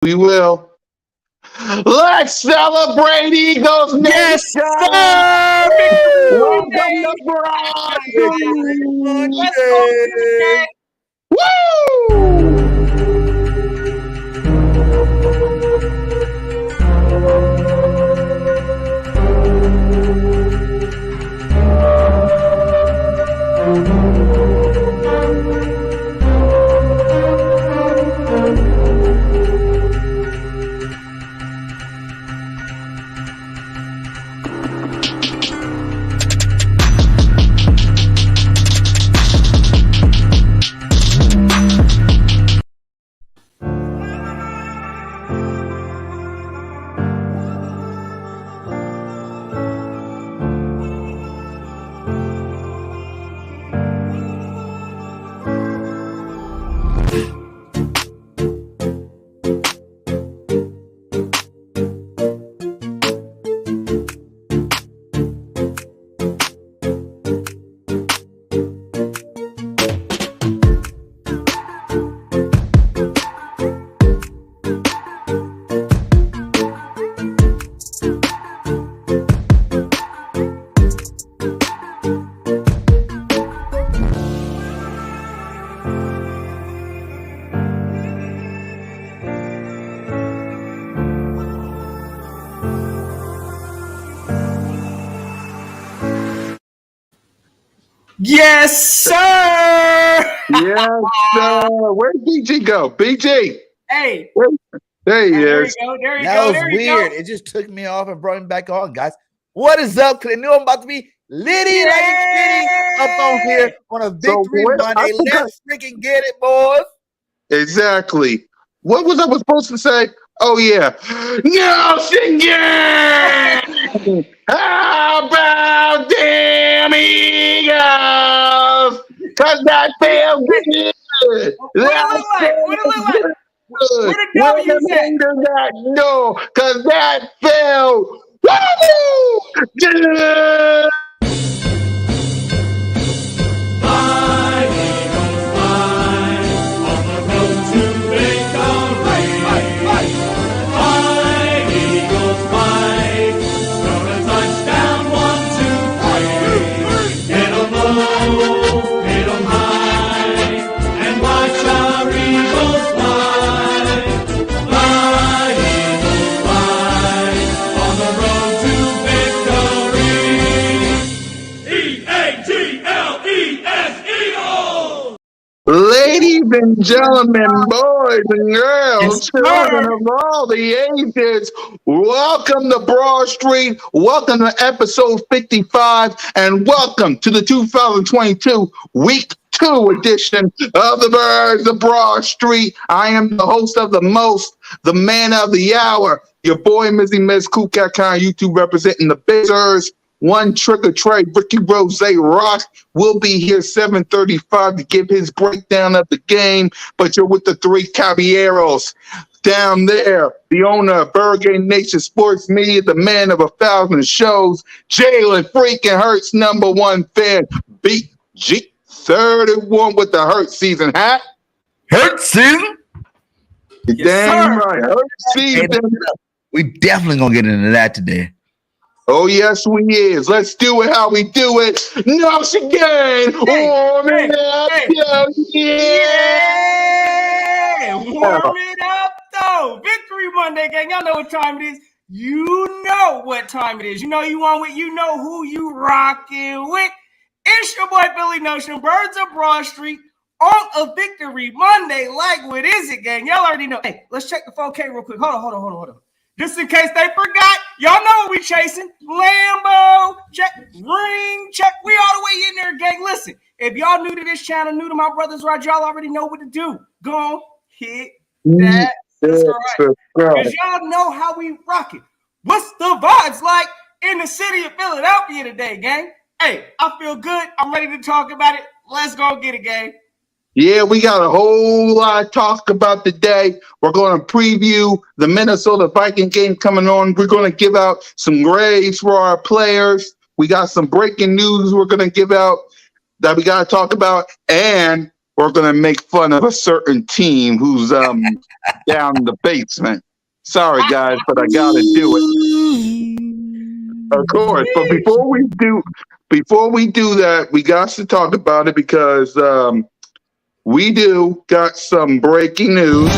We will. Let's celebrate Eagles Yes, Nation! sir! Victory Welcome Monday! to Broad Victory Street! Let's go get it, gang! Woo! Yes, sir! Yes, sir. Where'd BG go? BG! Hey, There he there you is. go, there you That go, was there you weird. go. It just took me off and brought me back on, guys. What is up? Because I knew I'm about to be litty like a kitty up on here on a Victory Monday. Let's freaking get it, boys. Exactly. What was I supposed to say? Oh, yeah. Nelson Gang! How about them Eagles? Because that feels good. What it look like? What it look like? Where the W's at? Under that door, because that felt good. Ladies and gentlemen, boys and girls, children of all the ages, welcome to Broad Street. Welcome to episode 55, and welcome to the 2022 Week 2 edition of the Birds of Broad Street. I am the host of the most, the man of the hour, your boy Mizzy Miz Kukat Khan, YouTube representing the Bizzers. One trick or trade, Ricky Rose Rock will be here 7:35 to give his breakdown of the game. But you're with the three caballeros down there, the owner of Bergen Nation Sports Media, the man of 1,000 shows, Jalen freaking Hurts, number one fan, BG 31 with the Hurt season hat. Hurt season? Yes, damn right, Hurt season. We definitely gonna get into that today. Oh, yes, we is. Let's do it how we do it. No, she gang. Warm it up, yeah. Warm it up, though. Victory Monday, gang. Y'all know what time it is. You know what time it is. You know you on with. You know who you rocking with. It's your boy Billy Notion, Birds of Broad Street, on a Victory Monday. Like, what is it, gang? Y'all already know. Hey, let's check the 4K real quick. Hold on. Just in case they forgot, y'all know what we chasing. Lambo, check, ring, check. We all the way in there, gang. Listen, if y'all new to this channel, new to my brothers, right, y'all already know what to do. Go on, hit that subscribe. Because y'all know how we rock it. What's the vibes like in the city of Philadelphia today, gang? Hey, I feel good. I'm ready to talk about it. Let's go get it, gang. Yeah, we got a whole lot to talk about today. We're going to preview the Minnesota Viking game coming on. We're going to give out some grades for our players. We got some breaking news we're going to give out that we got to talk about. And we're going to make fun of a certain team who's down in the basement. Sorry, guys, but I got to do it. Of course. But before we do that, we got to talk about it because we got some breaking news.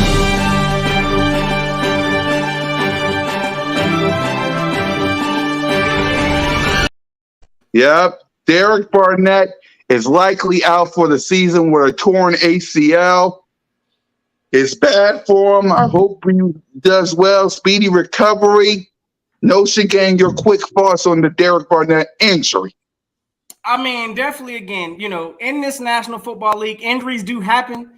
Yep. Derek Barnett is likely out for the season with a torn ACL. It's bad for him. I hope he does well. Speedy recovery. Notion gang, your quick thoughts on the Derek Barnett injury. I mean, definitely, again, in this National Football League, injuries do happen.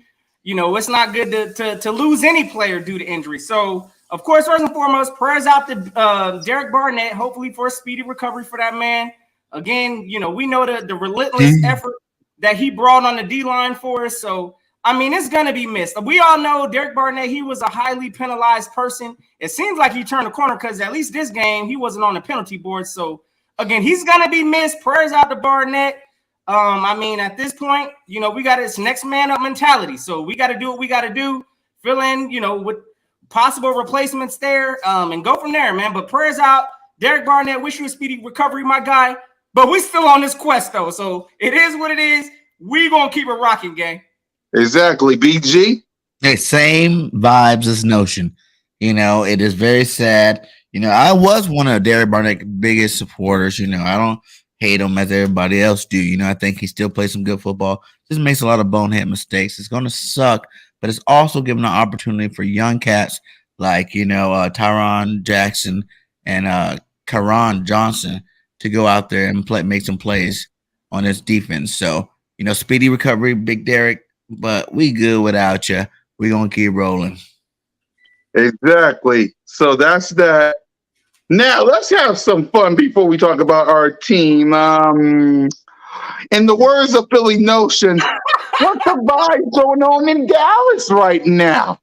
It's not good to lose any player due to injury. So, of course, first and foremost, prayers out to Derek Barnett, hopefully for a speedy recovery for that man. Again, we know the relentless effort that he brought on the D-line for us. So, I mean, it's going to be missed. We all know Derek Barnett, he was a highly penalized person. It seems like he turned the corner because at least this game, he wasn't on the penalty board. So, again, he's going to be missed. Prayers out to Barnett. I mean, at this point, we got this next man up mentality. So we got to do what we got to do, fill in, with possible replacements there, and go from there, man. But prayers out. Derek Barnett, wish you a speedy recovery, my guy. But we still on this quest, though. So it is what it is. We going to keep it rocking, gang. Exactly, BG. Hey, same vibes as Notion. It is very sad. I was one of Derek Barnett's biggest supporters. I don't hate him as everybody else do. I think he still plays some good football. Just makes a lot of bonehead mistakes. It's going to suck, but it's also giving an opportunity for young cats like, Tyron Jackson and Karan Johnson to go out there and make some plays on this defense. So, speedy recovery, Big Derek. But we good without you. We're going to keep rolling. Exactly. So that's that. Now, let's have some fun before we talk about our team. In the words of Philly Notion, what's the vibe going on in Dallas right now?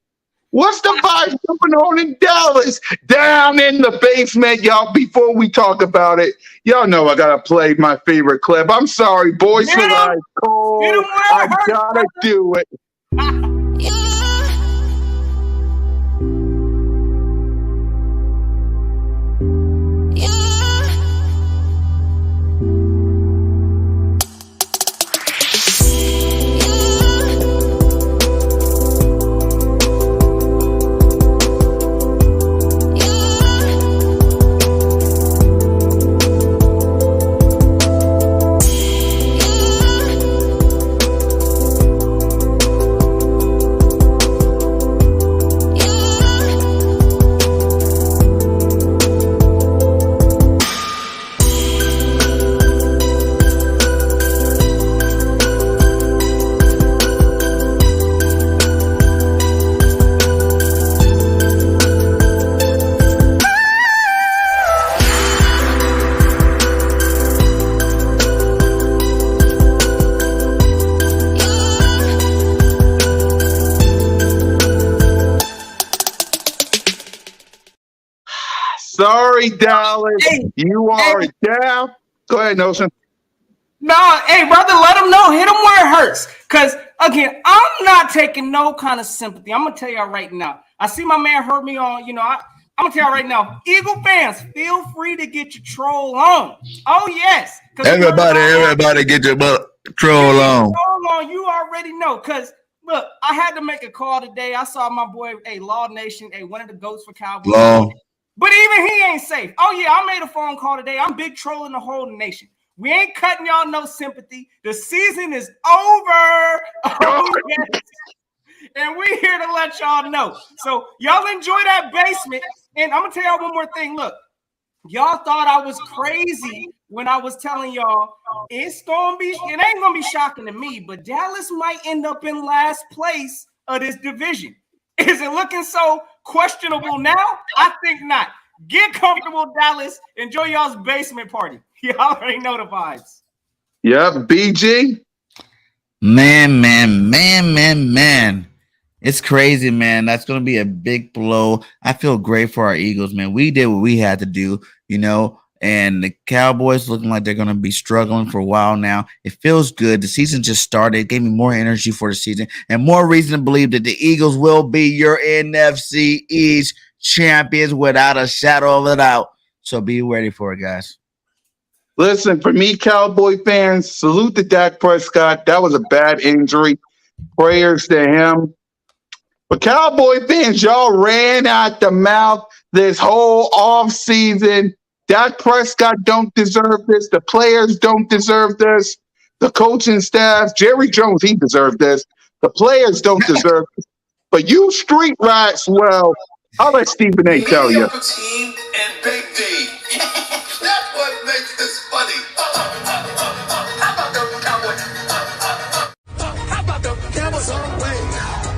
What's the vibe going on in Dallas? Down in the basement, y'all, before we talk about it, y'all know I got to play my favorite clip. I'm sorry, boys, for I cold. I got to do it. Sorry, Dallas. You are down. Go ahead, Notion. Hey, brother, let him know. Hit him where it hurts. Because, again, I'm not taking no kind of sympathy. I'm going to tell y'all right now. I see my man heard me on, I'm going to tell y'all right now. Eagle fans, feel free to get your troll on. Oh, yes. Everybody get your troll on. You already know. Because, look, I had to make a call today. I saw my boy, Law Nation, one of the goats for Cowboys. Law. But even he ain't safe. Oh, yeah, I made a phone call today. I'm big trolling the whole nation. We ain't cutting y'all no sympathy. The season is over. Oh, yes. And we here to let y'all know. So y'all enjoy that basement. And I'm going to tell y'all one more thing. Look, y'all thought I was crazy when I was telling y'all it ain't going to be shocking to me, but Dallas might end up in last place of this division. Is it looking so questionable now? I think not. Get comfortable, Dallas. Enjoy y'all's basement party. Y'all already know the vibes. Yep, BG. Man. It's crazy, man. That's going to be a big blow. I feel great for our Eagles, man. We did what we had to do. And the Cowboys looking like they're going to be struggling for a while now. It feels good. The season just started. It gave me more energy for the season and more reason to believe that the Eagles will be your NFC East champions without a shadow of a doubt. So be ready for it, guys. Listen, for me, Cowboy fans, salute to Dak Prescott. That was a bad injury. Prayers to him. But Cowboy fans, y'all ran out the mouth this whole offseason. Dak Prescott don't deserve this. The players don't deserve this. The coaching staff, Jerry Jones, he deserved this. The players don't deserve this. But you street rats, well, I'll let Stephen A. tell you. Mediocre team and Big D. That's what makes this funny. How about them Cowboys? How about them Cowboys on the way?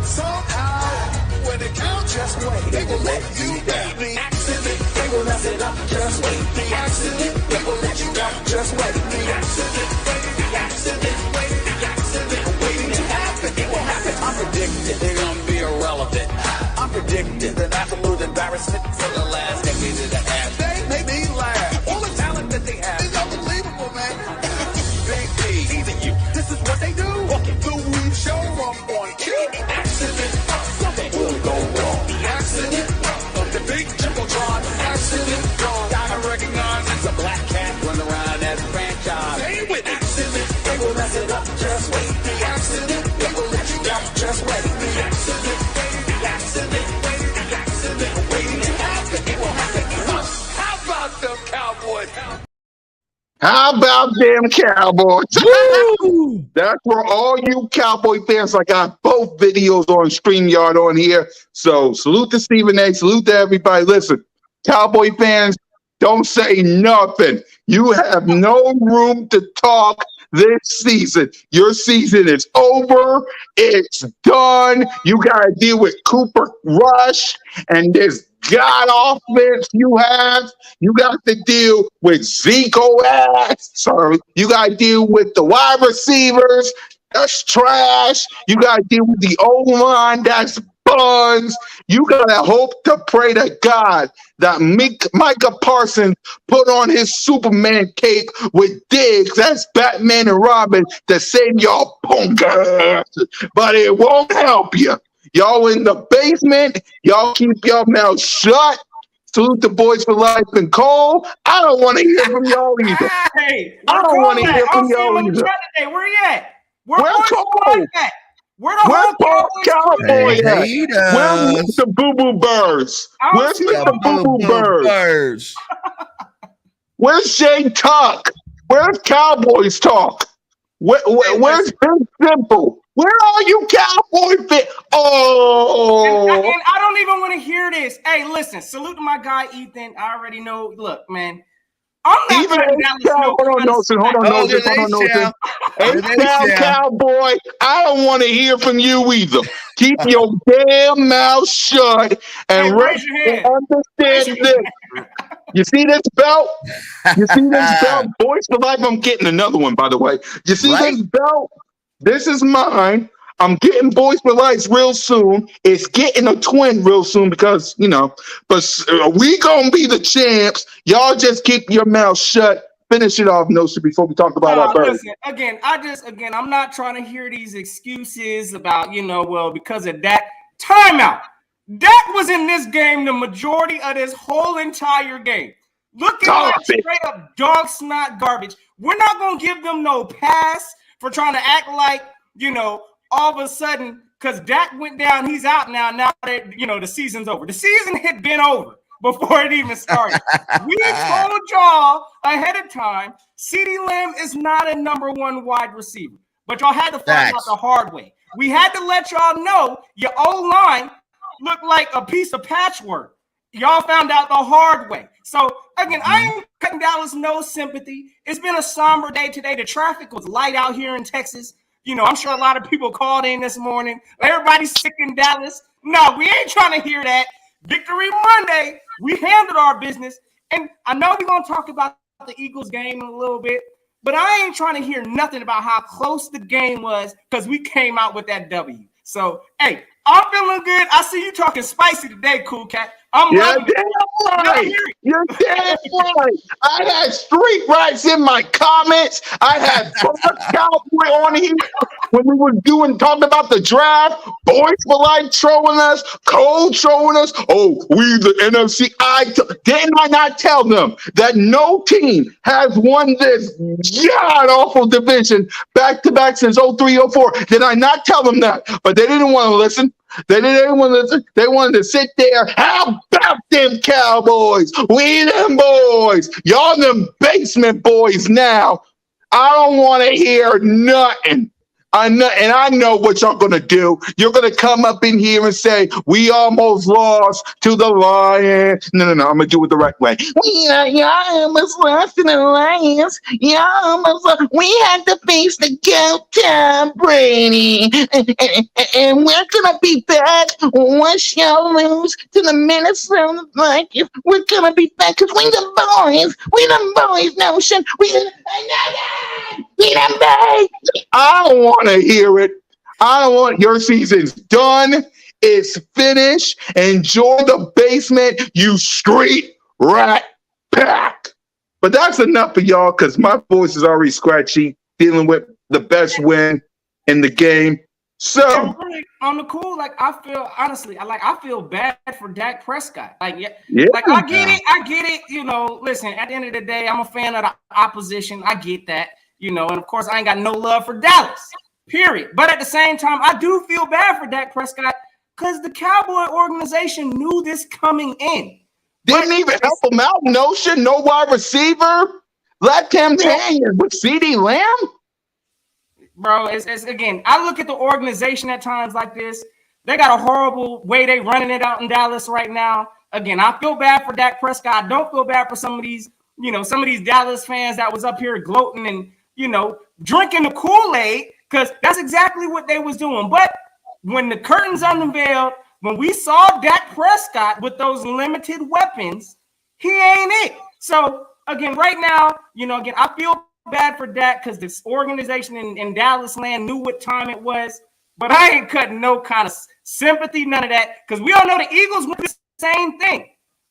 Somehow, when they count, just wait. They will let you down. The accident, they will mess it up. Just wait. The accident, they will let you down. Just wait. The accident, the accident, the accident, waiting to happen. It will happen. I'm predicting they're gonna be irrelevant. I'm predicting an absolute embarrassment for the last decade and a half. They make me laugh. All the talent that they have is unbelievable, man. Big D, teasing you. This is what they do. Walking through, we show up on cue. Accident, something will go wrong. The accident of the big Jumbotron. Accident, gotta recognize it's a black cat running around as a franchise. Stay with accident, they will mess it up. Just wait. The accident, they will let you down. Just wait. The accident, the accident, the accident, waiting to happen. It will happen. How about them Cowboys? How about them Cowboys? That's for all you Cowboy fans. I got both videos on StreamYard on here. So salute to Stephen A. Salute to everybody. Listen, Cowboy fans, don't say nothing. You have no room to talk this season. Your season is over. It's done. You got to deal with Cooper Rush and this God offense you have. You got to deal with Zeke ass. Sorry. You got to deal with the wide receivers. That's trash. You got to deal with the O-line. That's buns. You got to hope to pray to God that Micah Parsons put on his Superman cape with Diggs. That's Batman and Robin to save y'all punk ass. But it won't help you. Y'all in the basement. Y'all keep your mouth shut. Salute the boys for life and Cole. I don't want to hear from y'all either. Hey, I don't want to hear from I'll see him y'all on the either. chat today. Where he at? Where's Cole? Where the Where's whole Paul Cowboy at? Where's Haters. Mr. Boo Boo Birds? I don't Where's see Mr. him. Boo Boo Birds? Birds. Where's Jay Tuck? Where's Cowboys Talk? Where's Big Simple? Where are you, Cowboy fans? Oh, And I don't even want to hear this. Hey, listen, salute to my guy Ethan. I already know. Look, man, I'm not even letting Dallas know. Hold on, Oh, Notion. there's H-Town H-Town. Cowboy, I don't want to hear from you either. Keep your damn mouth shut and Hey, raise your hand. understand this. You see this belt? You see this belt? Boys for Life, I'm getting another one, by the way. You see Right? this belt? This is mine. I'm getting Boys for Life real soon. It's getting a twin real soon because, but we going to be the champs. Y'all just keep your mouth shut. Finish it off, Nosa, before we talk about our bird. Listen, again, I'm not trying to hear these excuses about, because of that timeout. Dak was in this game the majority of this whole entire game. Looking like straight up dog snot garbage. We're not going to give them no pass for trying to act like, all of a sudden, because Dak went down, he's out now. Now that, the season's over. The season had been over before it even started. We told y'all ahead of time, CeeDee Lamb is not a number one wide receiver. But y'all had to find out the hard way. We had to let y'all know your O-line looked like a piece of patchwork. Y'all found out the hard way. So, again, I ain't cutting Dallas no sympathy. It's been a somber day today. The traffic was light out here in Texas. I'm sure a lot of people called in this morning. Everybody's sick in Dallas. No, we ain't trying to hear that. Victory Monday. We handled our business. And I know we're going to talk about the Eagles game in a little bit, but I ain't trying to hear nothing about how close the game was because we came out with that W. So, hey, I'm feeling good. I see you talking spicy today, Cool Cat. I'm You're loving it. damn Let me right. hear it. You're damn right. I had street rats in my comments. I had Boss Cowboy on here when we were talking about the draft. Boys for Life trolling us, Cole trolling us. Oh, we the NFC. Didn't I not tell them that no team has won this god awful division back to back since 03, 04? Did I not tell them that? But they didn't want to listen. They didn't want to listen. They wanted to sit there. How about them Cowboys? We them boys. Y'all them basement boys now. I don't want to hear nothing. And I know what y'all gonna do. You're gonna come up in here and say we almost lost to the Lions. No. I'm gonna do it the right way. Y'all almost lost to the Lions. Y'all almost lost. We had to face the goat Tom Brady, and we're gonna be back once y'all lose to the Minnesota Vikings. We're gonna be back because we the boys. We the boys. Notion. We the boys. I don't want to hear it. I don't want your season's done. It's finished. Enjoy the basement, you street rat pack. But that's enough of y'all because my voice is already scratchy, dealing with the best win in the game. So And really, on the cool, like I feel honestly, I feel bad for Dak Prescott. Like, yeah, like I get it. You know, listen, at the end of the day, I'm a fan of the opposition. I get that. You know, and of course, I ain't got no love for Dallas, period. But at the same time, I do feel bad for Dak Prescott because the Cowboy organization knew this coming in. Didn't even help him out. No wide receiver. Let him hang with CeeDee Lamb. Bro, it's again, I look at the organization at times like this. They got a horrible way they running it out in Dallas right now. Again, I feel bad for Dak Prescott. I don't feel bad for some of these Dallas fans that was up here gloating and, drinking the Kool-Aid, because that's exactly what they was doing. But when the curtains unveiled, when we saw Dak Prescott with those limited weapons, he ain't it. So, again, right now, I feel bad for Dak because this organization in Dallas land knew what time it was. But I ain't cutting no kind of sympathy, none of that, because we all know the Eagles went the same thing.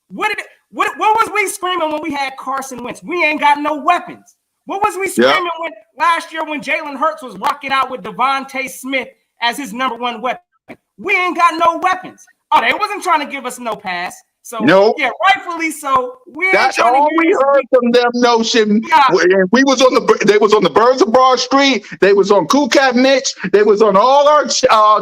What was we screaming when we had Carson Wentz? We ain't got no weapons. What was we screaming when last year when Jalen Hurts was rocking out with Devontae Smith as his number one weapon? We ain't got no weapons. Oh, they wasn't trying to give us no pass. So, yeah, rightfully so. That's all we heard from them. Notion. Yeah. They was on the Birds of Broad Street. They was on Cool Cat Mitch. They was on all our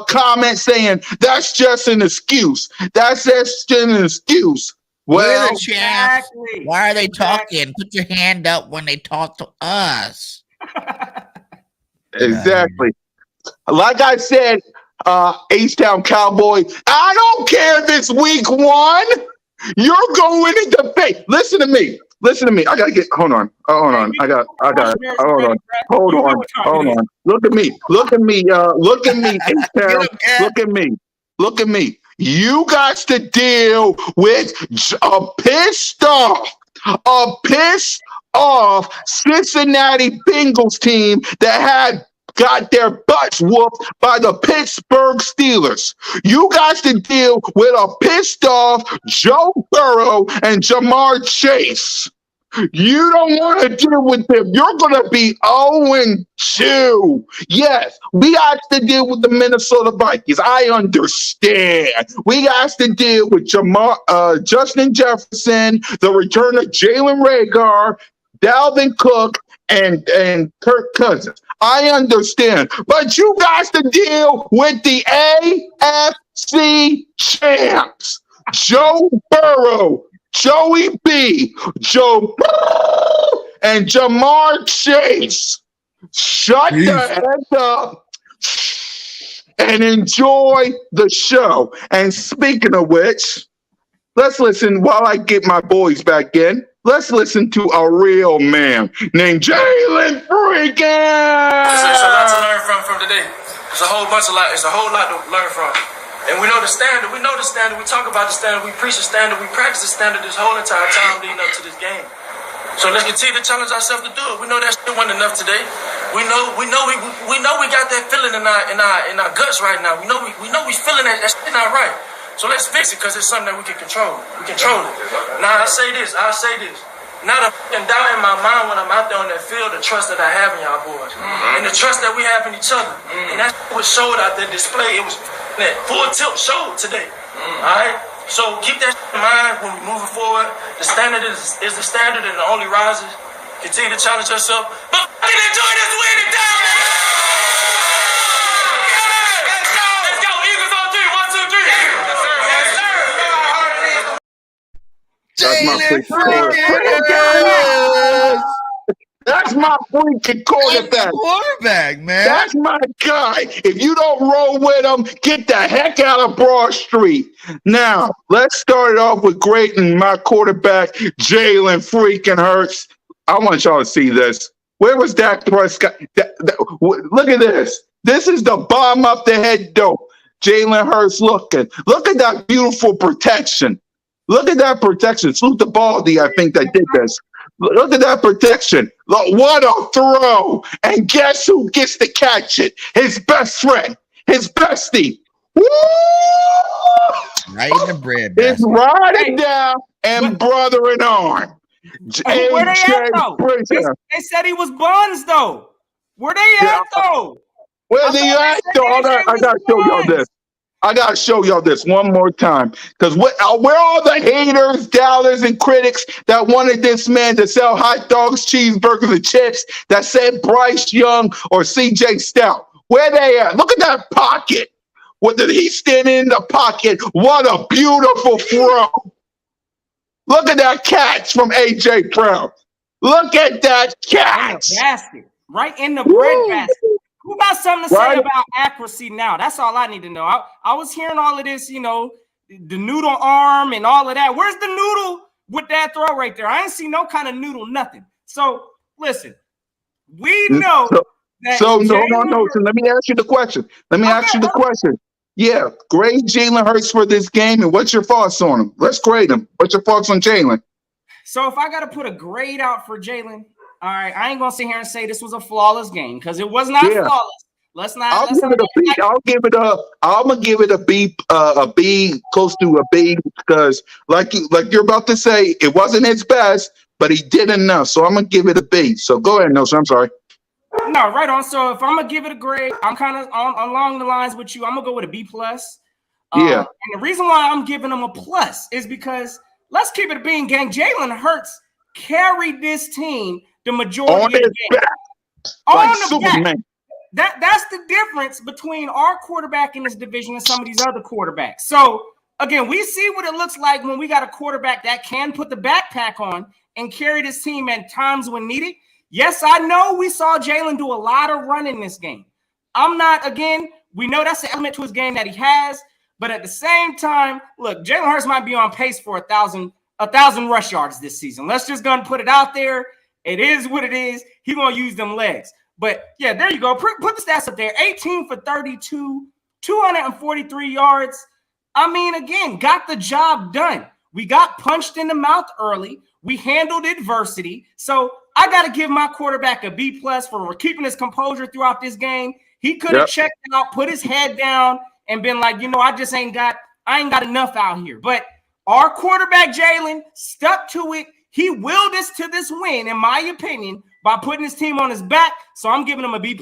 comments saying that's just an excuse. That's just an excuse. Well, exactly. Why are they talking? Put your hand up when they talk to us. Exactly. Like I said, H-Town Cowboy, I don't care if it's week 1. You're going into face. Listen to me. I gotta get. Hold on. Hold on. Look at me. Look at me. H-Town. Look at me. You got to deal with a pissed off Cincinnati Bengals team that had got their butts whooped by the Pittsburgh Steelers. You guys to deal with a pissed off Joe Burrow and Jamar Chase. You don't want to deal with them. You're going to be 0-2. Yes, we got to deal with the Minnesota Vikings. I understand. We got to deal with Justin Jefferson, the return of Jalen Reagor, Dalvin Cook, and Kirk Cousins. I understand. But you guys to deal with the AFC champs. Joe Burrow, Joey B, Joe and Jamar Chase. Shut the heck up and enjoy the show. And speaking of which, let's listen while I get my boys back in. Let's listen to a real man named Jalen Freakin. It's a lot to learn from today. It's a whole lot to learn from. And we know the standard. We talk about the standard. We preach the standard. We practice the standard this whole entire time leading up to this game. So let's continue to challenge ourselves to do it. We know that still wasn't enough today. We know we got that feeling in our guts right now. We know we feeling that. That's not right. So let's fix it because it's something that we can control. We control it. Now, I'll say this. Not a fucking doubt in my mind when I'm out there on that field, the trust that I have in y'all boys. And the trust that we have in each other. And that's what showed out there display. It was that full tilt showed today. Alright? So keep that in mind when we're moving forward. The standard is the standard and it only rises. Continue to challenge yourself. But fucking enjoy this win and down! Let's go! Eagles on 3. 1, 2, 3. Yes, sir. Yes, sir. That's my That's my freaking quarterback. Quarterback, man. That's my guy. If you don't roll with him, get the heck out of Broad Street. Now, let's start it off with Grayton, my quarterback, Jalen freaking Hurts. I want y'all to see this. Where was Dak Prescott? Look at this. This is the bomb up the head dope. Jalen Hurts looking. Look at that beautiful protection. Look at that protection. Salute the Baldy, I think, that did this. Look at that protection. Look, what a throw. And guess who gets to catch it? His best friend, his bestie. Woo! Right in the bread It's basket. riding down and brother in arm. Where they at, though? Prisoner. They said he was buns, though. Where they at, though? Where they at, though? I got to show y'all this. I got to show y'all this one more time. Because where all the haters, doubters, and critics that wanted this man to sell hot dogs, cheeseburgers, and chips that said Bryce Young or CJ Stout? Where they at? Look at that pocket. He's standing in the pocket. What a beautiful throw. Look at that catch from A.J. Brown. Look at that catch. Basket. Right in the bread basket. Who got something to say about accuracy now? That's all I need to know. I was hearing all of this, the noodle arm and all of that. Where's the noodle with that throw right there? I ain't see no kind of noodle, nothing. So, listen, we know that. So, no. So let me ask you the question. Yeah, grade Jalen Hurts for this game, and what's your thoughts on him? Let's grade him. What's your thoughts on Jalen? So if I got to put a grade out for Jalen, all right, I ain't gonna sit here and say this was a flawless game because it was not flawless. I'm gonna give it a B, close to a B, because like you're about to say, it wasn't his best, but he did enough. So I'm gonna give it a B. So go ahead, Nelson. I'm sorry. No, right on. So if I'm gonna give it a grade, I'm kind of along the lines with you. I'm gonna go with a B plus. Yeah. And the reason why I'm giving him a plus is because let's keep it a bean, gang. Jalen Hurts carried this team the majority of the game. Like Superman. That's the difference between our quarterback in this division and some of these other quarterbacks. So again, we see what it looks like when we got a quarterback that can put the backpack on and carry this team at times when needed. Yes, I know we saw Jalen do a lot of running in this game. We know that's the element to his game that he has, but at the same time, look, Jalen Hurts might be on pace for 1,000 rush yards this season. Let's just go and put it out there. It is what it is. He's going to use them legs. But, yeah, there you go. Put the stats up there. 18 for 32, 243 yards. I mean, again, got the job done. We got punched in the mouth early. We handled adversity. So I got to give my quarterback a B+ for keeping his composure throughout this game. He could have checked out, put his head down, and been like, I ain't got enough out here. But our quarterback, Jalen, stuck to it. He willed us to this win, in my opinion, by putting his team on his back. So I'm giving him a B+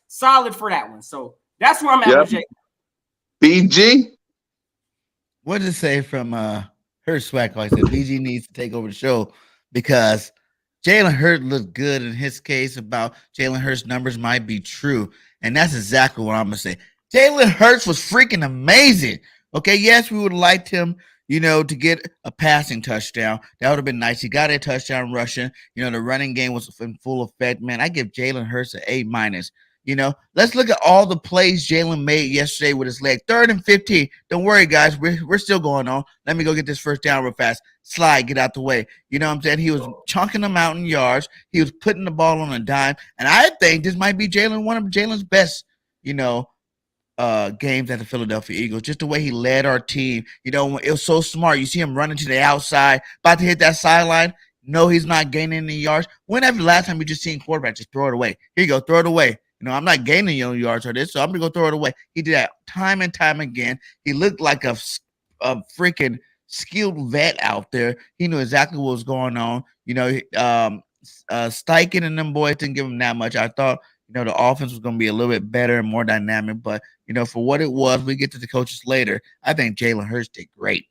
solid for that one. So that's where I'm at with Jalen. BG? What did it say from Hurts swag? Like I said, BG needs to take over the show because Jalen Hurts looked good in his case about Jalen Hurts' numbers might be true. And that's exactly what I'm going to say. Jalen Hurts was freaking amazing. Okay, yes, we would have liked him, to get a passing touchdown. That would have been nice. He got a touchdown rushing. The running game was in full effect. Man, I give Jalen Hurts an A-. Let's look at all the plays Jalen made yesterday with his leg. 3rd and 15. Don't worry, guys. We're still going on. Let me go get this first down real fast. Slide, get out the way. You know what I'm saying? He was chunking them out in yards. He was putting the ball on a dime. And I think this might be one of Jalen's best, games at the Philadelphia Eagles. Just the way he led our team. It was so smart. You see him running to the outside, about to hit that sideline. No, he's not gaining any yards. Whenever the last time we just seen quarterback just throw it away? Here you go, throw it away. I'm not gaining yards or this, so I'm going to go throw it away. He did that time and time again. He looked like a a freaking skilled vet out there. He knew exactly what was going on. Steichen and them boys didn't give him that much. I thought, the offense was going to be a little bit better and more dynamic. But, for what it was, we get to the coaches later. I think Jalen Hurts did great.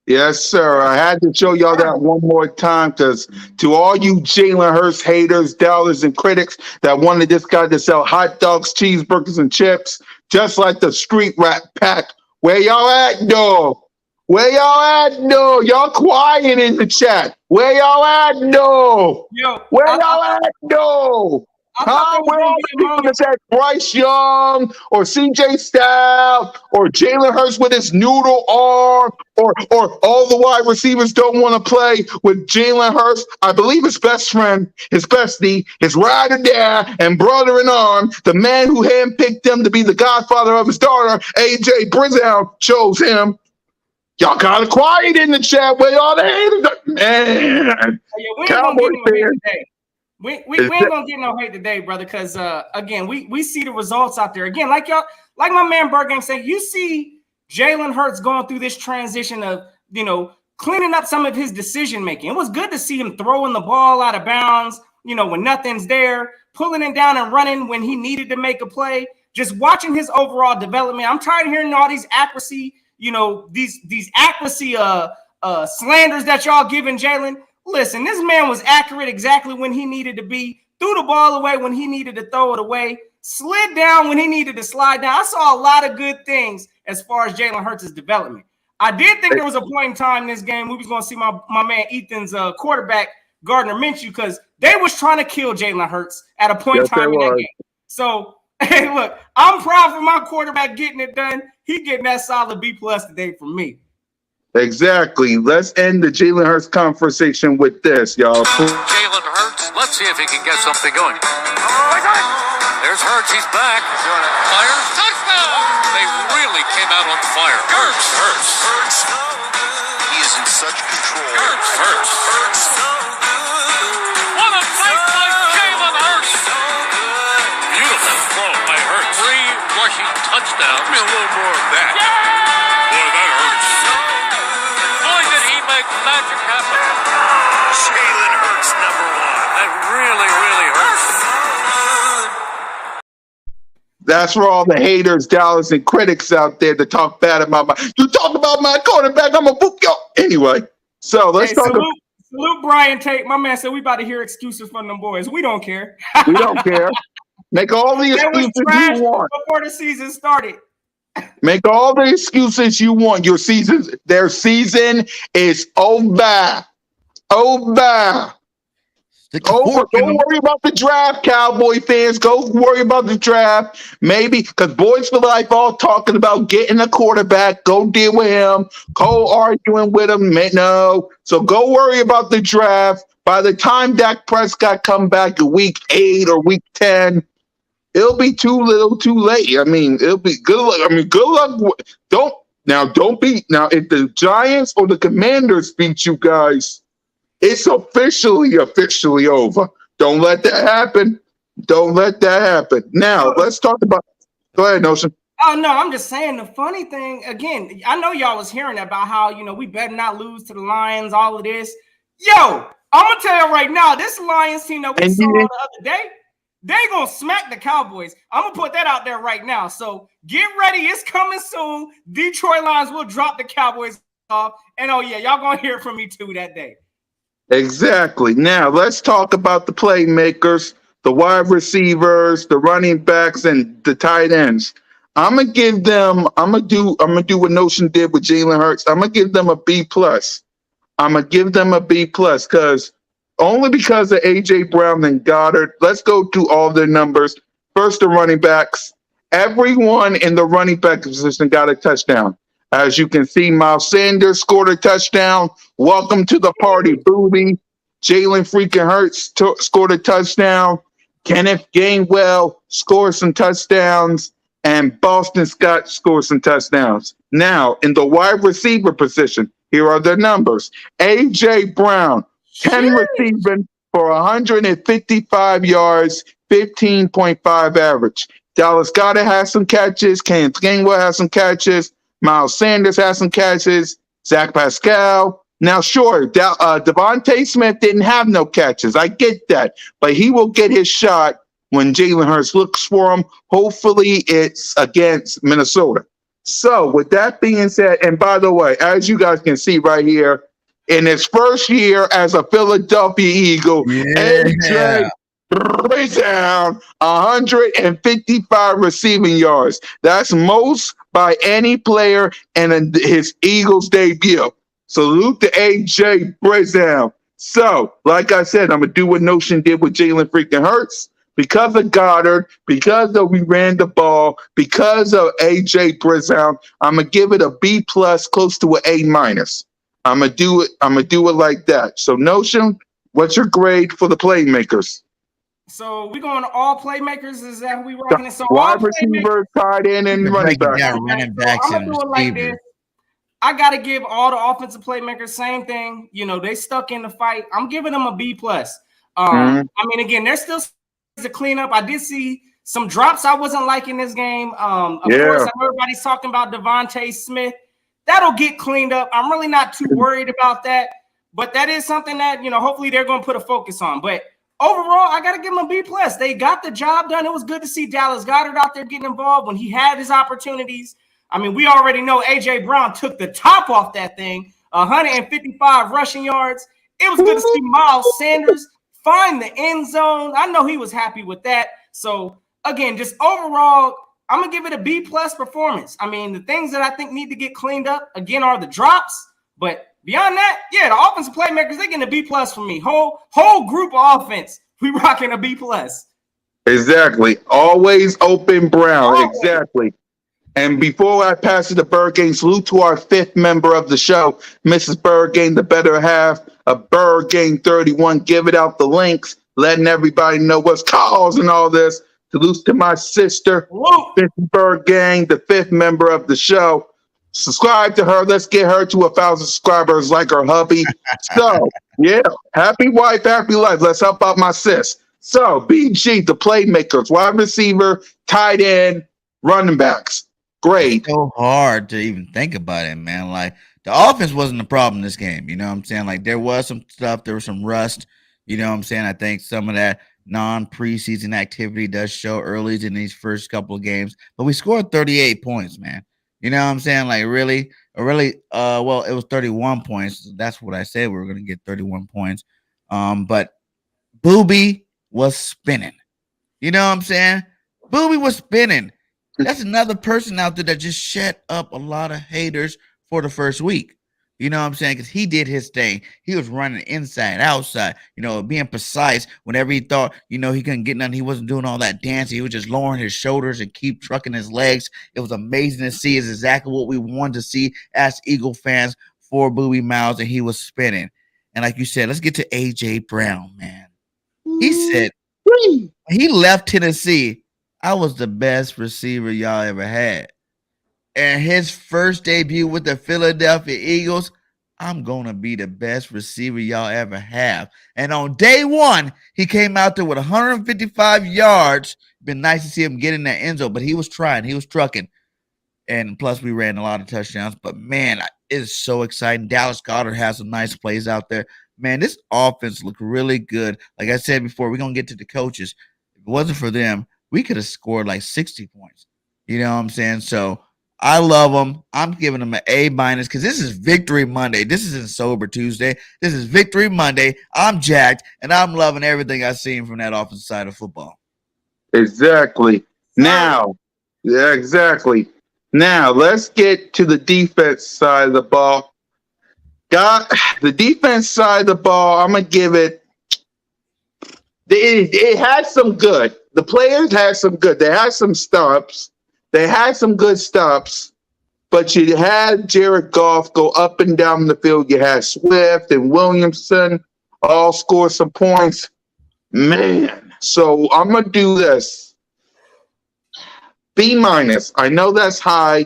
Yes, sir. I had to show y'all that one more time because to all you Jalen Hurts haters, doubters, and critics that wanted this guy to sell hot dogs, cheeseburgers, and chips, just like the street rat pack, where y'all at, though? Where y'all at, though? Y'all quiet in the chat. Where y'all at, though? Where y'all at, though? Huh? Where all the people that said Bryce Young or CJ Stroud or Jalen Hurts with his noodle arm or all the wide receivers don't want to play with Jalen Hurts? I believe his best friend, his bestie, his ride or die and brother in arms, the man who handpicked him to be the godfather of his daughter, AJ Brown, chose him. Y'all got it quiet in the chat. Where y'all the haters? Man, Cowboy fans. We ain't gonna get no hate today, brother, because again, we see the results out there. Again, like my man Bergang said, you see Jalen Hurts going through this transition of, cleaning up some of his decision making. It was good to see him throwing the ball out of bounds, when nothing's there, pulling it down and running when he needed to make a play. Just watching his overall development. I'm tired of hearing all these accuracy, these accuracy slanders that y'all giving Jalen. Listen, this man was accurate exactly when he needed to be, threw the ball away when he needed to throw it away, slid down when he needed to slide down. I saw a lot of good things as far as Jalen Hurts' development. I did think there was a point in time in this game we was going to see my man Ethan's quarterback, Gardner Minshew, because they was trying to kill Jalen Hurts at a point in time in that game. So, hey, look, I'm proud for my quarterback getting it done. He getting that solid B+ today from me. Exactly. Let's end the Jalen Hurts conversation with this, y'all. Jalen Hurts. Let's see if he can get something going. There's Hurts. He's back. Fire. Touchdown. They really came out on fire. Hurts. He is in such control. Hurts. What a play by Jalen Hurts. Beautiful throw by Hurts. 3 rushing touchdowns. Give me a little more of that. Boy, that hurts. Boy, did he make magic happen. Jalen Hurts, number 1. That really, really hurts. That's for all the haters, doubters, and critics out there to talk bad about you talk about my quarterback, I'm a book yo. Anyway, so let's talk about. Salute Brian Tate. My man said we about to hear excuses from them boys. We don't care. We don't care. Make all the excuses you want. Before the season started. Make all the excuses you want. Their season is over. Over. Over. Don't worry about the draft, Cowboy fans. Go worry about the draft. Maybe because Boys for Life all talking about getting a quarterback. Go deal with him. Co-arguing with him. No. So go worry about the draft. By the time Dak Prescott come back in week 8 or week 10, it'll be too little, too late. I mean, it'll be good luck. I mean, good luck. Don't be if the Giants or the Commanders beat you guys, it's officially over. Don't let that happen. Don't let that happen. Now, let's talk about. Go ahead, Notion. Oh, no, I'm just saying the funny thing, again, I know y'all was hearing about how, we better not lose to the Lions, all of this. Yo, I'm going to tell you right now, this Lions team that we saw the other day, they going to smack the Cowboys. I'm going to put that out there right now. So get ready. It's coming soon. Detroit Lions will drop the Cowboys off. And, oh, yeah, y'all going to hear it from me too that day. Exactly. Now let's talk about the playmakers, the wide receivers, the running backs, and the tight ends. I'm gonna do what Notion did with Jalen Hurts. I'm gonna give them a B+. I'm gonna give them a B+ because of AJ Brown and Goddard. Let's go through all their numbers. First, the running backs. Everyone in the running back position got a touchdown. As you can see, Miles Sanders scored a touchdown. Welcome to the party, Booby. Jalen freaking Hurts scored a touchdown. Kenneth Gainwell scored some touchdowns. And Boston Scott scored some touchdowns. Now, in the wide receiver position, here are the numbers. A.J. Brown, 10 receiving for 155 yards, 15.5 average. Dallas Goedert has some catches. Kenneth Gainwell has some catches. Miles Sanders has some catches. Zach Pascal. Now, sure, Devontae Smith didn't have no catches. I get that. But he will get his shot when Jalen Hurts looks for him. Hopefully, it's against Minnesota. So, with that being said, and by the way, as you guys can see right here, in his first year as a Philadelphia Eagle, AJ breaks down 155 receiving yards. That's most by any player in his Eagles debut. Salute to AJ Breakdown. So, like I said, I'm going to do what Notion did with Jalen freaking Hurts. Because of Goddard, because of we ran the ball, because of AJ Breakdown, I'm going to give it a B plus, close to an A minus. I'm going to do it like that. So, Notion, what's your grade for the playmakers? So we going to all playmakers? Is that who we rocking it? So wide receiver, tight end, and running back. Yeah, running backs I'm gonna and do it like receivers. this. I gotta give all the offensive playmakers same thing. You know, they stuck in the fight. I'm giving them a B plus. I mean, again, there's still to clean up. I did see some drops I wasn't liking this game. Of course, I know everybody's talking about Devontae Smith. That'll get cleaned up. I'm really not too worried about that. But that is something that, you know, hopefully they're going to put a focus on. But overall, I got to give them a B plus. They got the job done. It was good to see Dallas Goedert out there getting involved when he had his opportunities. I mean, we already know A.J. Brown took the top off that thing, 155 rushing yards. It was good to see Miles Sanders find the end zone. I know he was happy with that. So, again, just overall, I'm going to give it a B plus performance. I mean, the things that I think need to get cleaned up, again, are the drops. But beyond that, yeah, the offensive playmakers, they're getting a B plus from me. Whole group of offense, we rocking a B plus. Exactly. Always open Brown. Always. Exactly. And before I pass it to Bergane, salute to our fifth member of the show, Mrs. Bergane, the better half of Bergane 31. Give it out the links, letting everybody know what's causing all this. Salute to my sister, Mrs. Bergane, the fifth member of the show. Subscribe to her. Let's get her to 1,000 subscribers like her hubby. So, yeah, happy wife, happy life. Let's help out my sis. So, BG, the playmakers, wide receiver, tight end, running backs. Great. It's so hard to even think about it, man. Like, the offense wasn't the problem in this game. You know what I'm saying? Like, there was some stuff. There was some rust. You know what I'm saying? I think some of that non-preseason activity does show early in these first couple of games. But we scored 38 points, man. You know what I'm saying? Like, really, well, it was 31 points. That's what I said. We were going to get 31 points. But B.O.B.S was spinning. You know what I'm saying? B.O.B.S was spinning. That's another person out there that just shut up a lot of haters for the first week. You know what I'm saying? Because he did his thing. He was running inside, outside, you know, being precise whenever he thought, you know, he couldn't get nothing. He wasn't doing all that dancing. He was just lowering his shoulders and keep trucking his legs. It was amazing to see. It's exactly what we wanted to see as Eagle fans for B.O.B. Miles, and he was spinning. And like you said, let's get to A.J. Brown, man. He said he left Tennessee. I was the best receiver y'all ever had. And his first debut with the Philadelphia Eagles, I'm going to be the best receiver y'all ever have. And on day one, he came out there with 155 yards. Been nice to see him get in that end zone, but he was trying. He was trucking. And plus, we ran a lot of touchdowns. But, man, it is so exciting. Dallas Goedert has some nice plays out there. Man, this offense looked really good. Like I said before, we're going to get to the coaches. If it wasn't for them, we could have scored like 60 points. You know what I'm saying? So I love them. I'm giving them an A minus because this is Victory Monday. This isn't Sober Tuesday. This is Victory Monday. I'm jacked, and I'm loving everything I've seen from that offensive side of football. Exactly. Now, yeah, exactly. Now, let's get to the defense side of the ball. The defense side of the ball, I'm going to give it. It had some good. The players had some good. They had some stops. They had some good stops. But you had Jared Goff go up and down the field. You had Swift and Williamson all score some points. Man. So I'm going to do this. B minus. I know that's high.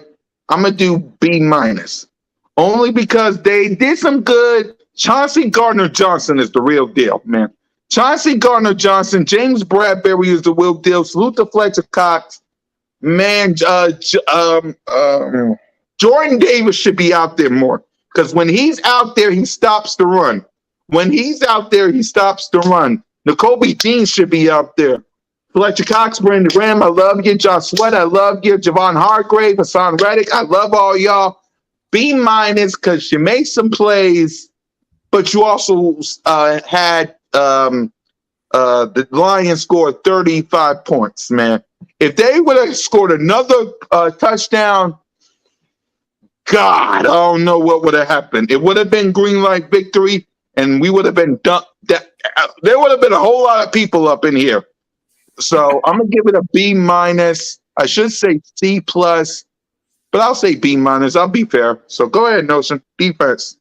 I'm going to do B minus. Only because they did some good. Chauncey Gardner-Johnson is the real deal, man. Chauncey Gardner-Johnson, James Bradbury is the real deal. Salute to Fletcher Cox. Man, Jordan Jordan Davis should be out there more because when he's out there, he stops the run. When he's out there, he stops the run. N'Kobe Dean should be out there. Fletcher Cox, Brandon Graham, I love you. John Sweat, I love you. Javon Hargrave, Hassan Reddick, I love all y'all. B minus because you made some plays, but you also had the Lions scored 35 points, man. If they would have scored another touchdown, God, I don't know what would have happened. It would have been green light victory, and we would have been done. There would have been a whole lot of people up in here. So I'm gonna give it a B minus. I should say C plus, but I'll say B minus. I'll be fair. So go ahead, Notion. Defense.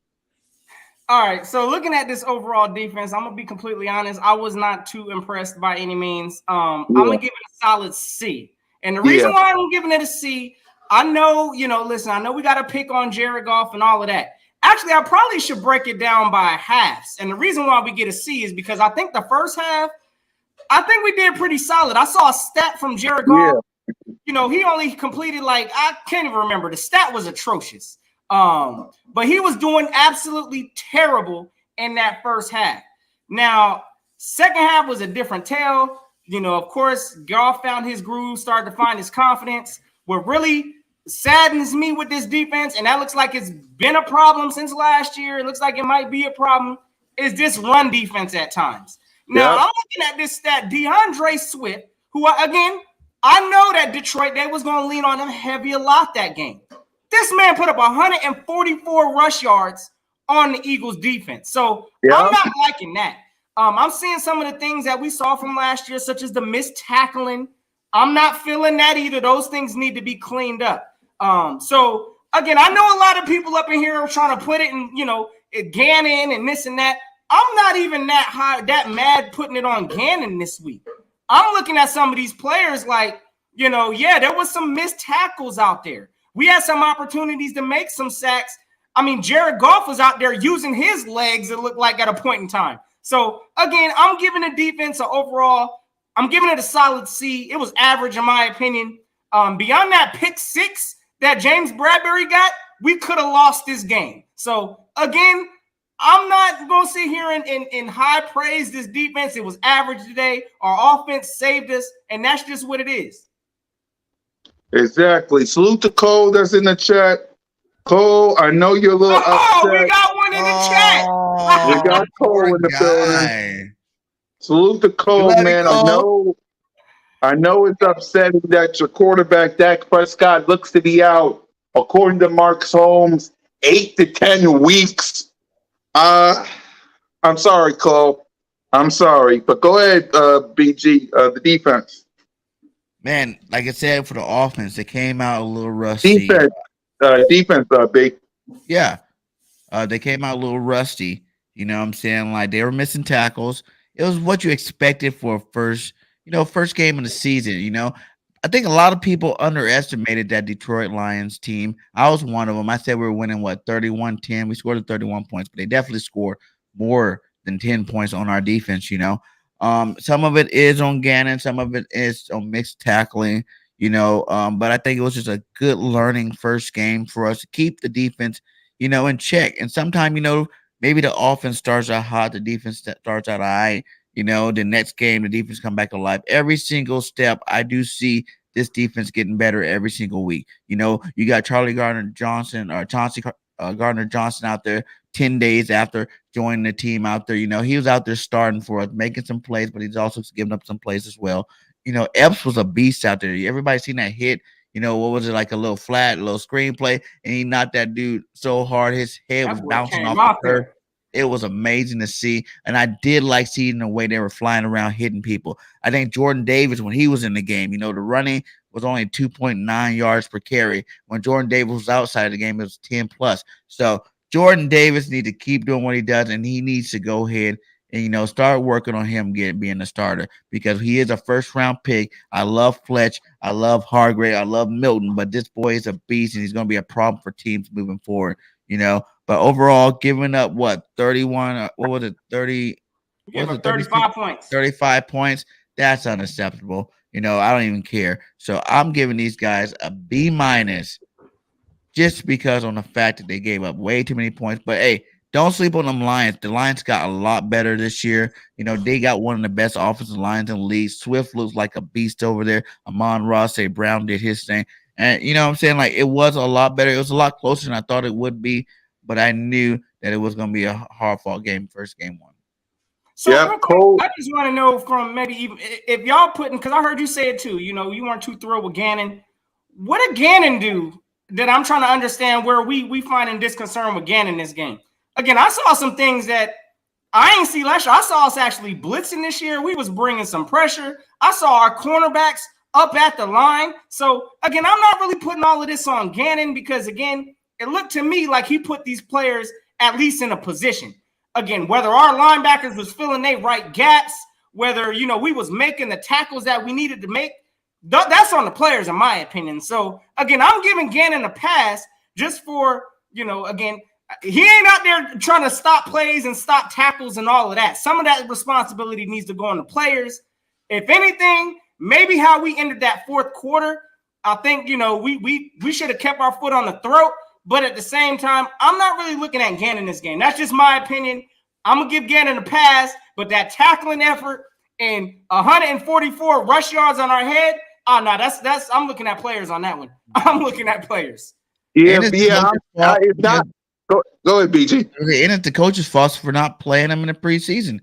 All right, so looking at this overall defense, I'm gonna be completely honest. I was not too impressed by any means. I'm gonna give it a solid C, and the reason why I'm giving it a C, I know, listen, I know we got to pick on Jared Goff and all of that. Actually, I probably should break it down by halves, and the reason why we get a C is because I think the first half, I think we did pretty solid. I saw a stat from Jared Goff. He only completed I can't even remember. The stat was atrocious. But he was doing absolutely terrible in that first half. Now, second half was a different tale. Of course, Goff found his groove, started to find his confidence. What really saddens me with this defense, and that looks like it's been a problem since last year, it looks like it might be a problem, is this run defense at times. Now, I'm looking at this stat, DeAndre Swift, who, again, I know that Detroit, they was going to lean on him heavy a lot that game. This man put up 144 rush yards on the Eagles defense. So I'm not liking that. I'm seeing some of the things that we saw from last year, such as the missed tackling. I'm not feeling that either. Those things need to be cleaned up. So, again, I know a lot of people up in here are trying to put it in, Gannon and this and that. I'm not even that mad putting it on Gannon this week. I'm looking at some of these players like, there was some missed tackles out there. We had some opportunities to make some sacks. I mean, Jared Goff was out there using his legs, it looked like, at a point in time. So, again, I'm giving the defense overall, I'm giving it a solid C. It was average, in my opinion. Beyond that pick six that James Bradbury got, we could have lost this game. So, again, I'm not going to sit here and high praise this defense. It was average today. Our offense saved us, and that's just what it is. Exactly. Salute to Cole that's in the chat. Cole, I know you're a little upset. We got one in the chat. We got Cole in the building. Salute to Cole, man. I know it's upsetting that your quarterback, Dak Prescott, looks to be out, according to Mark Holmes, 8 to 10 weeks. I'm sorry, Cole. I'm sorry. But go ahead, BG, the defense. Man, like I said, for the offense, they came out a little rusty. Defense, big. Yeah. They came out a little rusty. You know what I'm saying? Like, they were missing tackles. It was what you expected for first game of the season. I think a lot of people underestimated that Detroit Lions team. I was one of them. I said we were winning, 31-10. We scored 31 points, but they definitely scored more than 10 points on our defense, Some of it is on Gannon, some of it is on mixed tackling, but I think it was just a good learning first game for us to keep the defense, in check. And sometimes, maybe the offense starts out hot, the defense starts out high. The next game, the defense come back to life. Every single step, I do see this defense getting better every single week. You got Charlie Gardner-Johnson or Chauncey Gardner-Johnson out there 10 days after joining the team out there. He was out there starting for us, making some plays, but he's also giving up some plays as well. Epps was a beast out there. Everybody seen that hit. What was it, like a little flat, a little screenplay, and he knocked that dude so hard his head was bouncing off the turf. It was amazing to see, and I did like seeing the way they were flying around hitting people. I think Jordan Davis, when he was in the game, the running was only 2.9 yards per carry. When Jordan Davis was outside of the game, it was 10 plus. So Jordan Davis needs to keep doing what he does, and he needs to go ahead and, start working on him being a starter because he is a first-round pick. I love Fletch. I love Hargrave. I love Milton, but this boy is a beast, and he's going to be a problem for teams moving forward, But overall, giving up, 31, what was it, 30? Give up 35 points. 35 points. That's unacceptable. I don't even care. So I'm giving these guys a B minus. just because on the fact that they gave up way too many points. But hey, don't sleep on them Lions. The Lions got a lot better this year. You know, they got one of the best offensive lines in the league. Swift looks like a beast over there. Amon-Ra St. Brown did his thing. And you know what I'm saying? Like it was a lot better. It was a lot closer than I thought it would be, but I knew that it was gonna be a hard fought game, first game one. So Yep, real quick, Cole. I just want to know from maybe even if y'all putting, because I heard you say it too. You know, you weren't too thrilled with Gannon. What did Gannon do that I'm trying to understand where we finding disconcern with Gannon in this game? Again, I saw some things that I ain't see last year. I saw us actually blitzing this year. We was bringing some pressure. I saw our cornerbacks up at the line. So again, I'm not really putting all of this on Gannon because again, it looked to me like he put these players at least in a position. Again, whether our linebackers was filling their right gaps, whether, you know, we was making the tackles that we needed to make, that's on the players, in my opinion. So, again, I'm giving Gannon a pass just for, you know, again, he ain't out there trying to stop plays and stop tackles and all of that. Some of that responsibility needs to go on the players. If anything, maybe how we ended that fourth quarter, I think, you know, we should have kept our foot on the throat. But at the same time, I'm not really looking at Gannon this game. That's just my opinion. I'm going to give Gannon a pass, but that tackling effort and 144 rush yards on our head, oh, no, that's I'm looking at players on that one. I'm looking at players. Yeah, And it's the yeah. coach's fault It's not. Go ahead, BG. and it's the coach's fault for not playing them in the preseason.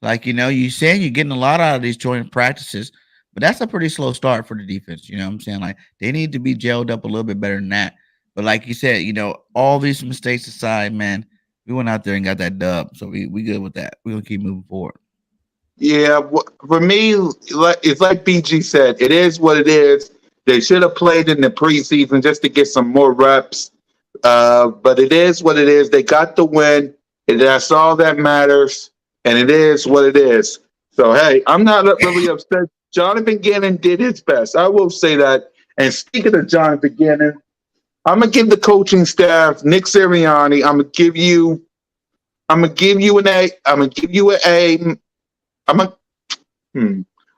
Like, you know, you saying you're getting a lot out of these joint practices, but that's a pretty slow start for the defense. You know what I'm saying? Like, they need to be gelled up a little bit better than that. But like you said, you know, all these mistakes aside, man, we went out there and got that dub. So we good with that. We're going to keep moving forward. Yeah, for me, it's like BG said. It is what it is. They should have played in the preseason just to get some more reps. But it is what it is. They got the win, and that's all that matters. And it is what it is. So hey, I'm not really upset. Jonathan Gannon did his best. I will say that. And speaking of Jonathan Gannon, I'm gonna give the coaching staff, Nick Sirianni, I'm gonna give you an A. I'm gonna give you an A.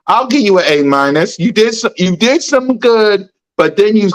I'll give you an A minus. You did some good, but then you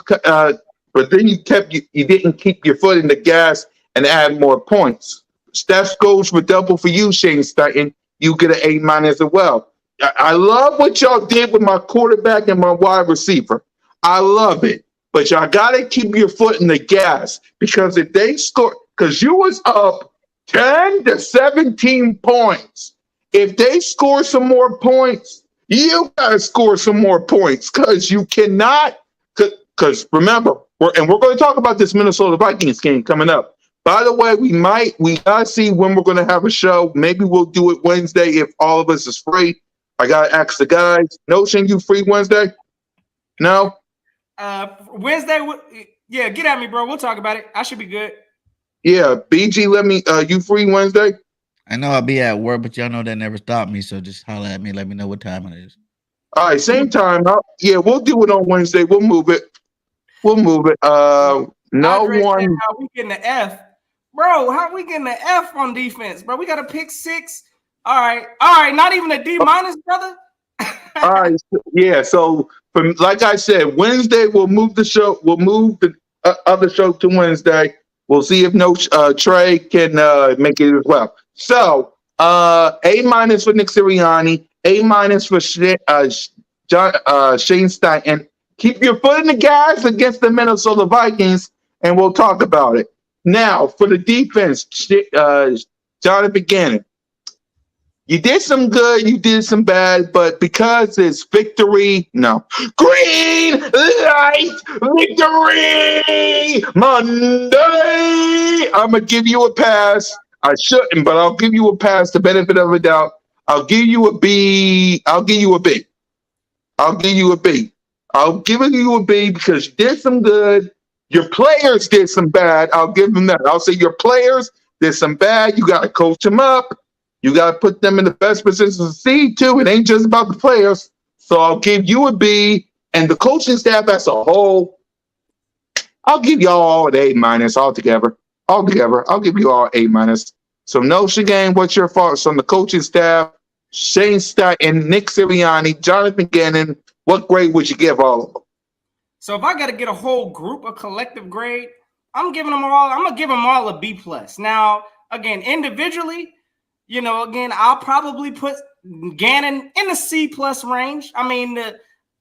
didn't keep your foot in the gas and add more points. Steph goes for double for you, Shane Steichen. You get an A minus as well. I love what y'all did with my quarterback and my wide receiver. I love it. But y'all gotta keep your foot in the gas because if they score, because you was up 10 to 17 points. If they score some more points, you gotta score some more points because you cannot. Because remember, we're going to talk about this Minnesota Vikings game coming up. By the way, we gotta see when we're going to have a show. Maybe we'll do it Wednesday if all of us is free. I gotta ask the guys. Notion, you free Wednesday? No. Wednesday, yeah, get at me, bro. We'll talk about it. I should be good. Yeah, BG, let me. You free Wednesday? I know I'll be at work, but y'all know that never stopped me. So just holler at me. Let me know what time it is. All right, same time. Yeah, we'll do it on Wednesday. We'll move it. No Andre one. said, how we getting the F, bro? How we getting the F on defense, bro? We got a pick 6. All right. Not even a D minus, brother. All right. Yeah. So, like I said, Wednesday we'll move the show. We'll move the other show to Wednesday. We'll see if Trey can make it as well. So, A minus for Nick Sirianni, A minus for Shane Steichen. Keep your foot in the gas against the Minnesota Vikings, and we'll talk about it. Now, for the defense, Jonathan Gannon. You did some good, you did some bad, but because it's victory, no. Green light victory Monday. I'm going to give you a pass. I shouldn't, but I'll give you a pass, the benefit of a doubt. I'll give you a B. I'll give you a B. I'll give you a B. I'll give you a B because you did some good. Your players did some bad. I'll give them that. I'll say your players did some bad. You got to coach them up. You got to put them in the best position to succeed, too. It ain't just about the players. So I'll give you a B. And the coaching staff as a whole, I'll give you all an A minus altogether. I'll give you all A minus. So, Notion Game, what's your thoughts on the coaching staff? Shane Steichen, Nick Sirianni, Jonathan Gannon. What grade would you give all of them? So if I got to get a whole group, a collective grade, I'm gonna give them all a B+. Now, again, individually, again, I'll probably put Gannon in the C+ range. I mean,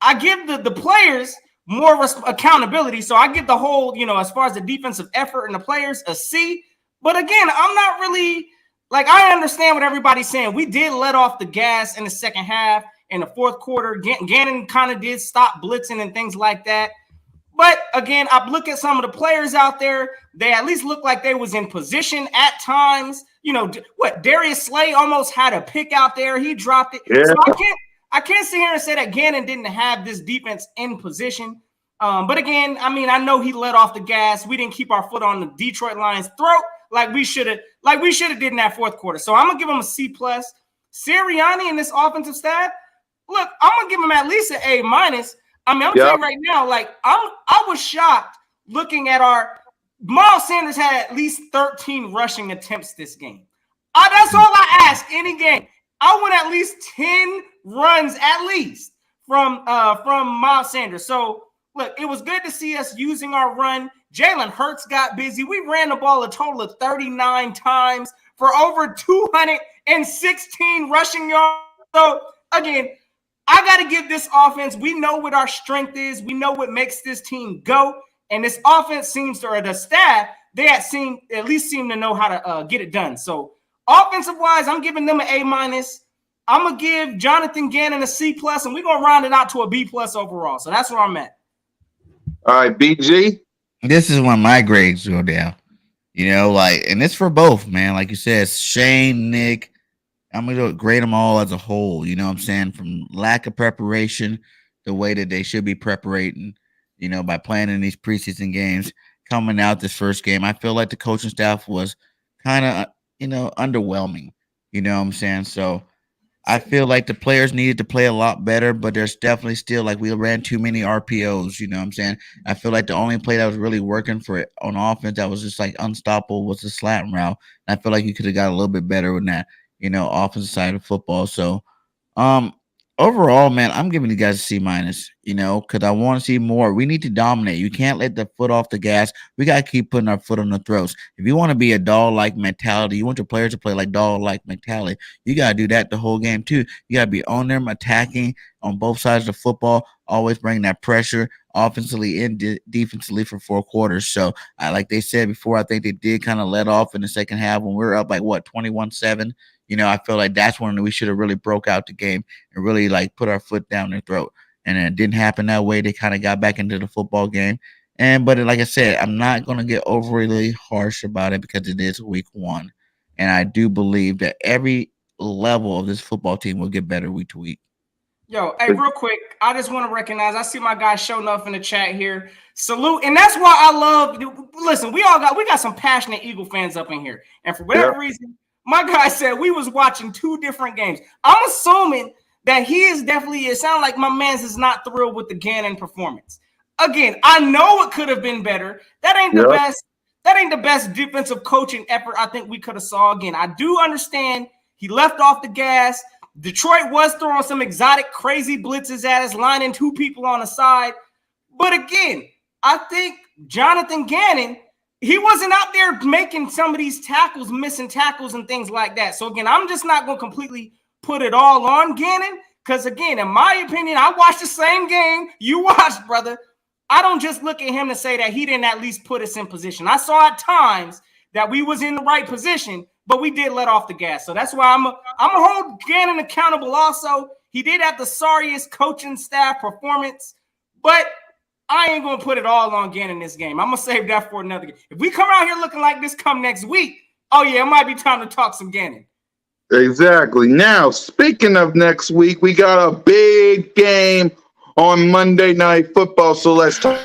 I give the players more accountability, so I give the whole, as far as the defensive effort and the players, a C. But again, I'm not really like, I understand what everybody's saying. We did let off the gas in the second half. In the fourth quarter, Gannon kind of did stop blitzing and things like that. But again, I look at some of the players out there. They at least look like they was in position at times. Darius Slay almost had a pick out there. He dropped it. Yeah. So I can't sit here and say that Gannon didn't have this defense in position. But again, I mean, I know he let off the gas. We didn't keep our foot on the Detroit Lions' throat like we should have did in that fourth quarter. So I'm gonna give him a C+. Sirianni and this offensive staff, look, I'm gonna give him at least an A-. I mean, I'm telling you right now, like I was shocked looking at our Miles Sanders had at least 13 rushing attempts this game. That's all I ask any game. I want at least 10 runs at least from Miles Sanders. So look, it was good to see us using our run. Jalen Hurts got busy. We ran the ball a total of 39 times for over 216 rushing yards. So again, I got to give this offense, we know what our strength is. We know what makes this team go. And this offense seems to, or the staff, they at least seem to know how to get it done. So offensive-wise, I'm giving them an A-. I'm going to give Jonathan Gannon a C+, and we're going to round it out to a B+ overall. So that's where I'm at. All right, BG. This is when my grades go down. And it's for both, man. Like you said, Shane, Nick, I'm going to grade them all as a whole, you know what I'm saying? From lack of preparation, the way that they should be preparing, by playing in these preseason games, coming out this first game. I feel like the coaching staff was kind of, underwhelming, you know what I'm saying? So I feel like the players needed to play a lot better, but there's definitely still, like, we ran too many RPOs, you know what I'm saying? I feel like the only play that was really working for it on offense that was just like unstoppable was the slant route. And I feel like you could have got a little bit better with that, offensive side of football. So, overall, man, I'm giving you guys a C-, because I want to see more. We need to dominate. You can't let the foot off the gas. We got to keep putting our foot on the throats. If you want to be a dog-like mentality, you want your players to play like dog-like mentality, you got to do that the whole game too. You got to be on them, attacking on both sides of the football, always bring that pressure offensively and defensively for 4 quarters. So, like they said before, I think they did kind of let off in the second half when we were up like, 21-7. I feel like that's when we should have really broke out the game and really like put our foot down their throat. And it didn't happen that way. They kind of got back into the football game. But like I said, I'm not going to get overly harsh about it because it is week 1. And I do believe that every level of this football team will get better week to week. Yo, hey, real quick, I just want to recognize, I see my guy showing up in the chat here. Salute. And that's why I love, listen, we got some passionate Eagle fans up in here. And for whatever reason, my guy said we was watching 2 different games. I'm assuming that he is definitely, it sounds like my man's is not thrilled with the Gannon performance. Again, I know it could have been better. That ain't the best. That ain't the best defensive coaching effort I think we could have saw. Again, I do understand he left off the gas. Detroit was throwing some exotic, crazy blitzes at us, lining 2 people on the side. But again, I think Jonathan Gannon, he wasn't out there making some of these tackles, missing tackles and things like that. So again, I'm just not going to completely put it all on Gannon because, again, in my opinion, I watched the same game you watched, brother. I don't just look at him to say that he didn't at least put us in position. I saw at times that we was in the right position, but we did let off the gas. So that's why I'm gonna hold Gannon accountable also. He did have the sorriest coaching staff performance, but I ain't going to put it all on Gannon this game. I'm going to save that for another game. If we come out here looking like this come next week, oh, yeah, it might be time to talk some Gannon. Exactly. Now, speaking of next week, we got a big game on Monday Night Football, so let's talk.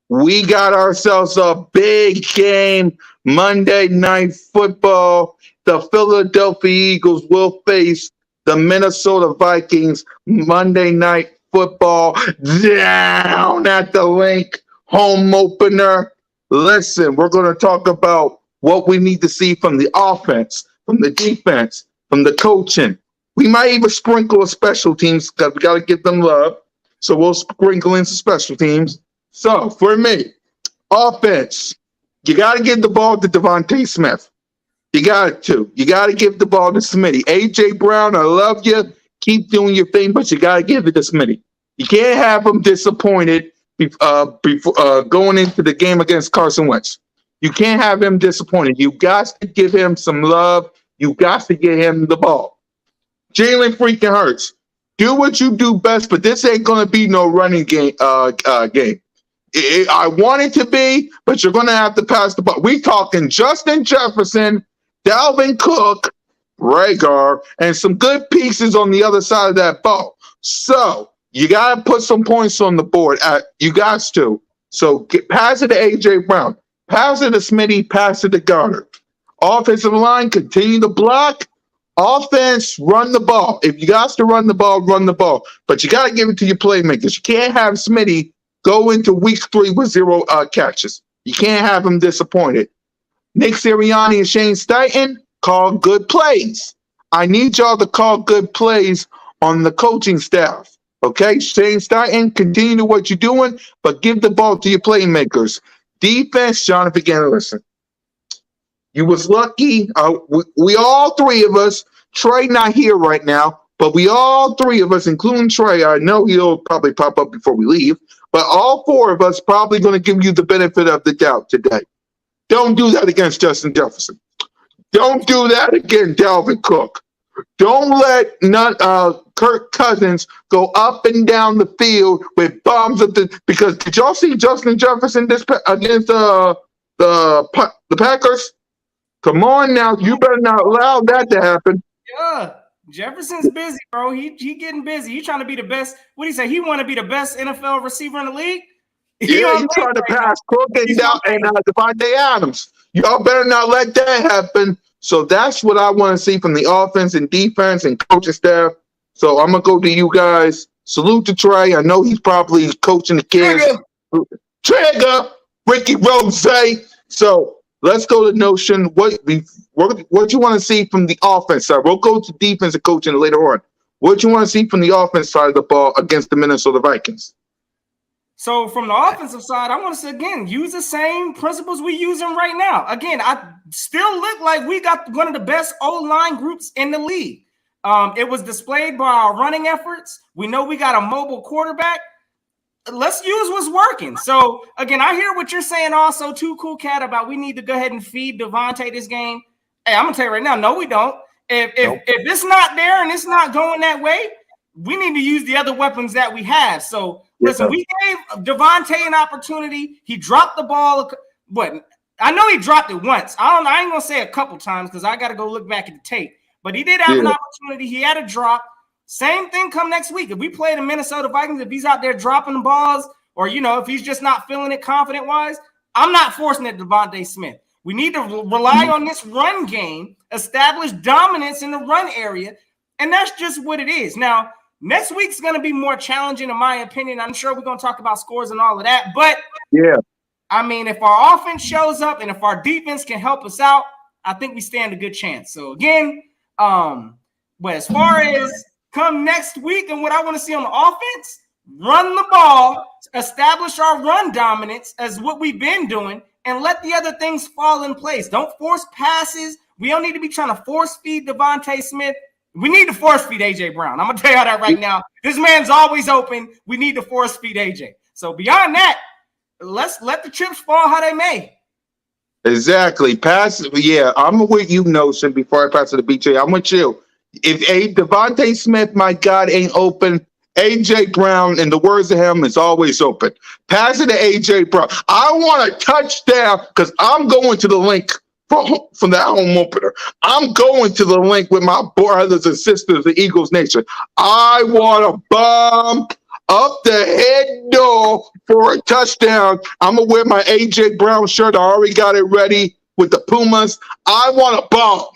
We got ourselves a big game, Monday Night Football. The Philadelphia Eagles will face the Minnesota Vikings. Monday Night Football down at the Link, home opener. Listen, we're going to talk about what we need to see from the offense, from the defense, from the coaching. We might even sprinkle a special teams because we got to give them love. So we'll sprinkle in some special teams. So for me, offense, you got to give the ball to Devontae Smith. You got to. You got to give the ball to Smitty. AJ Brown, I love you. Keep doing your thing, but you got to give it to Smitty. You can't have him disappointed before going into the game against Carson Wentz. You can't have him disappointed. You got to give him some love. You got to get him the ball. Jalen freaking Hurts, do what you do best, but this ain't gonna be no running game. I want it to be, but you're gonna have to pass the ball. We talking Justin Jefferson, Dalvin Cook, Rager, and some good pieces on the other side of that ball. So you gotta put some points on the board. You got to. So pass it to AJ Brown, pass it to Smitty, pass it to Goddard. Offensive line, continue to block. Offense, run the ball. If you got to run the ball, run the ball. But you got to give it to your playmakers. You can't have Smitty go into week 3 with 0 catches. You can't have him disappointed. Nick Sirianni and Shane Steichen, call good plays. I need y'all to call good plays on the coaching staff. Okay? Shane Steichen, continue to what you're doing, but give the ball to your playmakers. Defense, Jonathan, again, listen. You was lucky. We all three of us, Trey not here right now, but we all three of us, including Trey, I know he'll probably pop up before we leave, but all 4 of us probably going to give you the benefit of the doubt today. Don't do that against Justin Jefferson. Don't do that against Dalvin Cook. Don't let Kirk Cousins go up and down the field with bombs because did y'all see Justin Jefferson against the Packers? Come on now, you better not allow that to happen. Yeah, Jefferson's busy, bro. He getting busy. He trying to be the best. What do you say? He want to be the best NFL receiver in the league? He's trying to pass Cook and Devontae Adams. Y'all better not let that happen. So that's what I want to see from the offense and defense and coaching staff. So I'm going to go to you guys. Salute to Trey. I know he's probably coaching the kids. Trigger! Ricky Rose. So let's go to Notion. What you want to see from the offense side? We'll go to defense and coaching later on. What you want to see from the offense side of the ball against the Minnesota Vikings? So from the offensive side, I want to say again, use the same principles we using right now. Again, I still look like we got one of the best O-line groups in the league. It was displayed by our running efforts. We know we got a mobile quarterback. Let's use what's working. So, again, I hear what you're saying also, too, Cool Cat, about we need to go ahead and feed Devontae this game. Hey, I'm going to tell you right now, no, we don't. If it's not there and it's not going that way, we need to use the other weapons that we have. So, listen, we gave Devontae an opportunity. He dropped the ball. But I know he dropped it once. I ain't going to say a couple times because I got to go look back at the tape. But he did have an opportunity. He had a drop. Same thing come next week. If we play the Minnesota Vikings, if he's out there dropping the balls or, if he's just not feeling it confident-wise, I'm not forcing it to Devontae Smith. We need to rely on this run game, establish dominance in the run area, and that's just what it is. Now, next week's going to be more challenging, in my opinion. I'm sure we're going to talk about scores and all of that. But, I mean, if our offense shows up and if our defense can help us out, I think we stand a good chance. So, again, but as far as come next week and what I want to see on the offense, run the ball, establish our run dominance as what we've been doing, and let the other things fall in place. Don't force passes. We don't need to be trying to force feed Devontae Smith. We need to force feed AJ Brown. I'm going to tell you that right now. This man's always open. We need to force feed AJ. So beyond that, let's let the chips fall how they may. Exactly. I'm with you, Notion, before I pass it to BJ. I'm with you. If Devontae Smith, my God, ain't open, AJ Brown, in the words of him, is always open. Pass it to AJ Brown. I want a touchdown because I'm going to the link from the home opener. I'm going to the link with my brothers and sisters, the Eagles Nation. I want a bomb up the head door for a touchdown. I'm going to wear my AJ Brown shirt. I already got it ready with the Pumas. I want a bomb.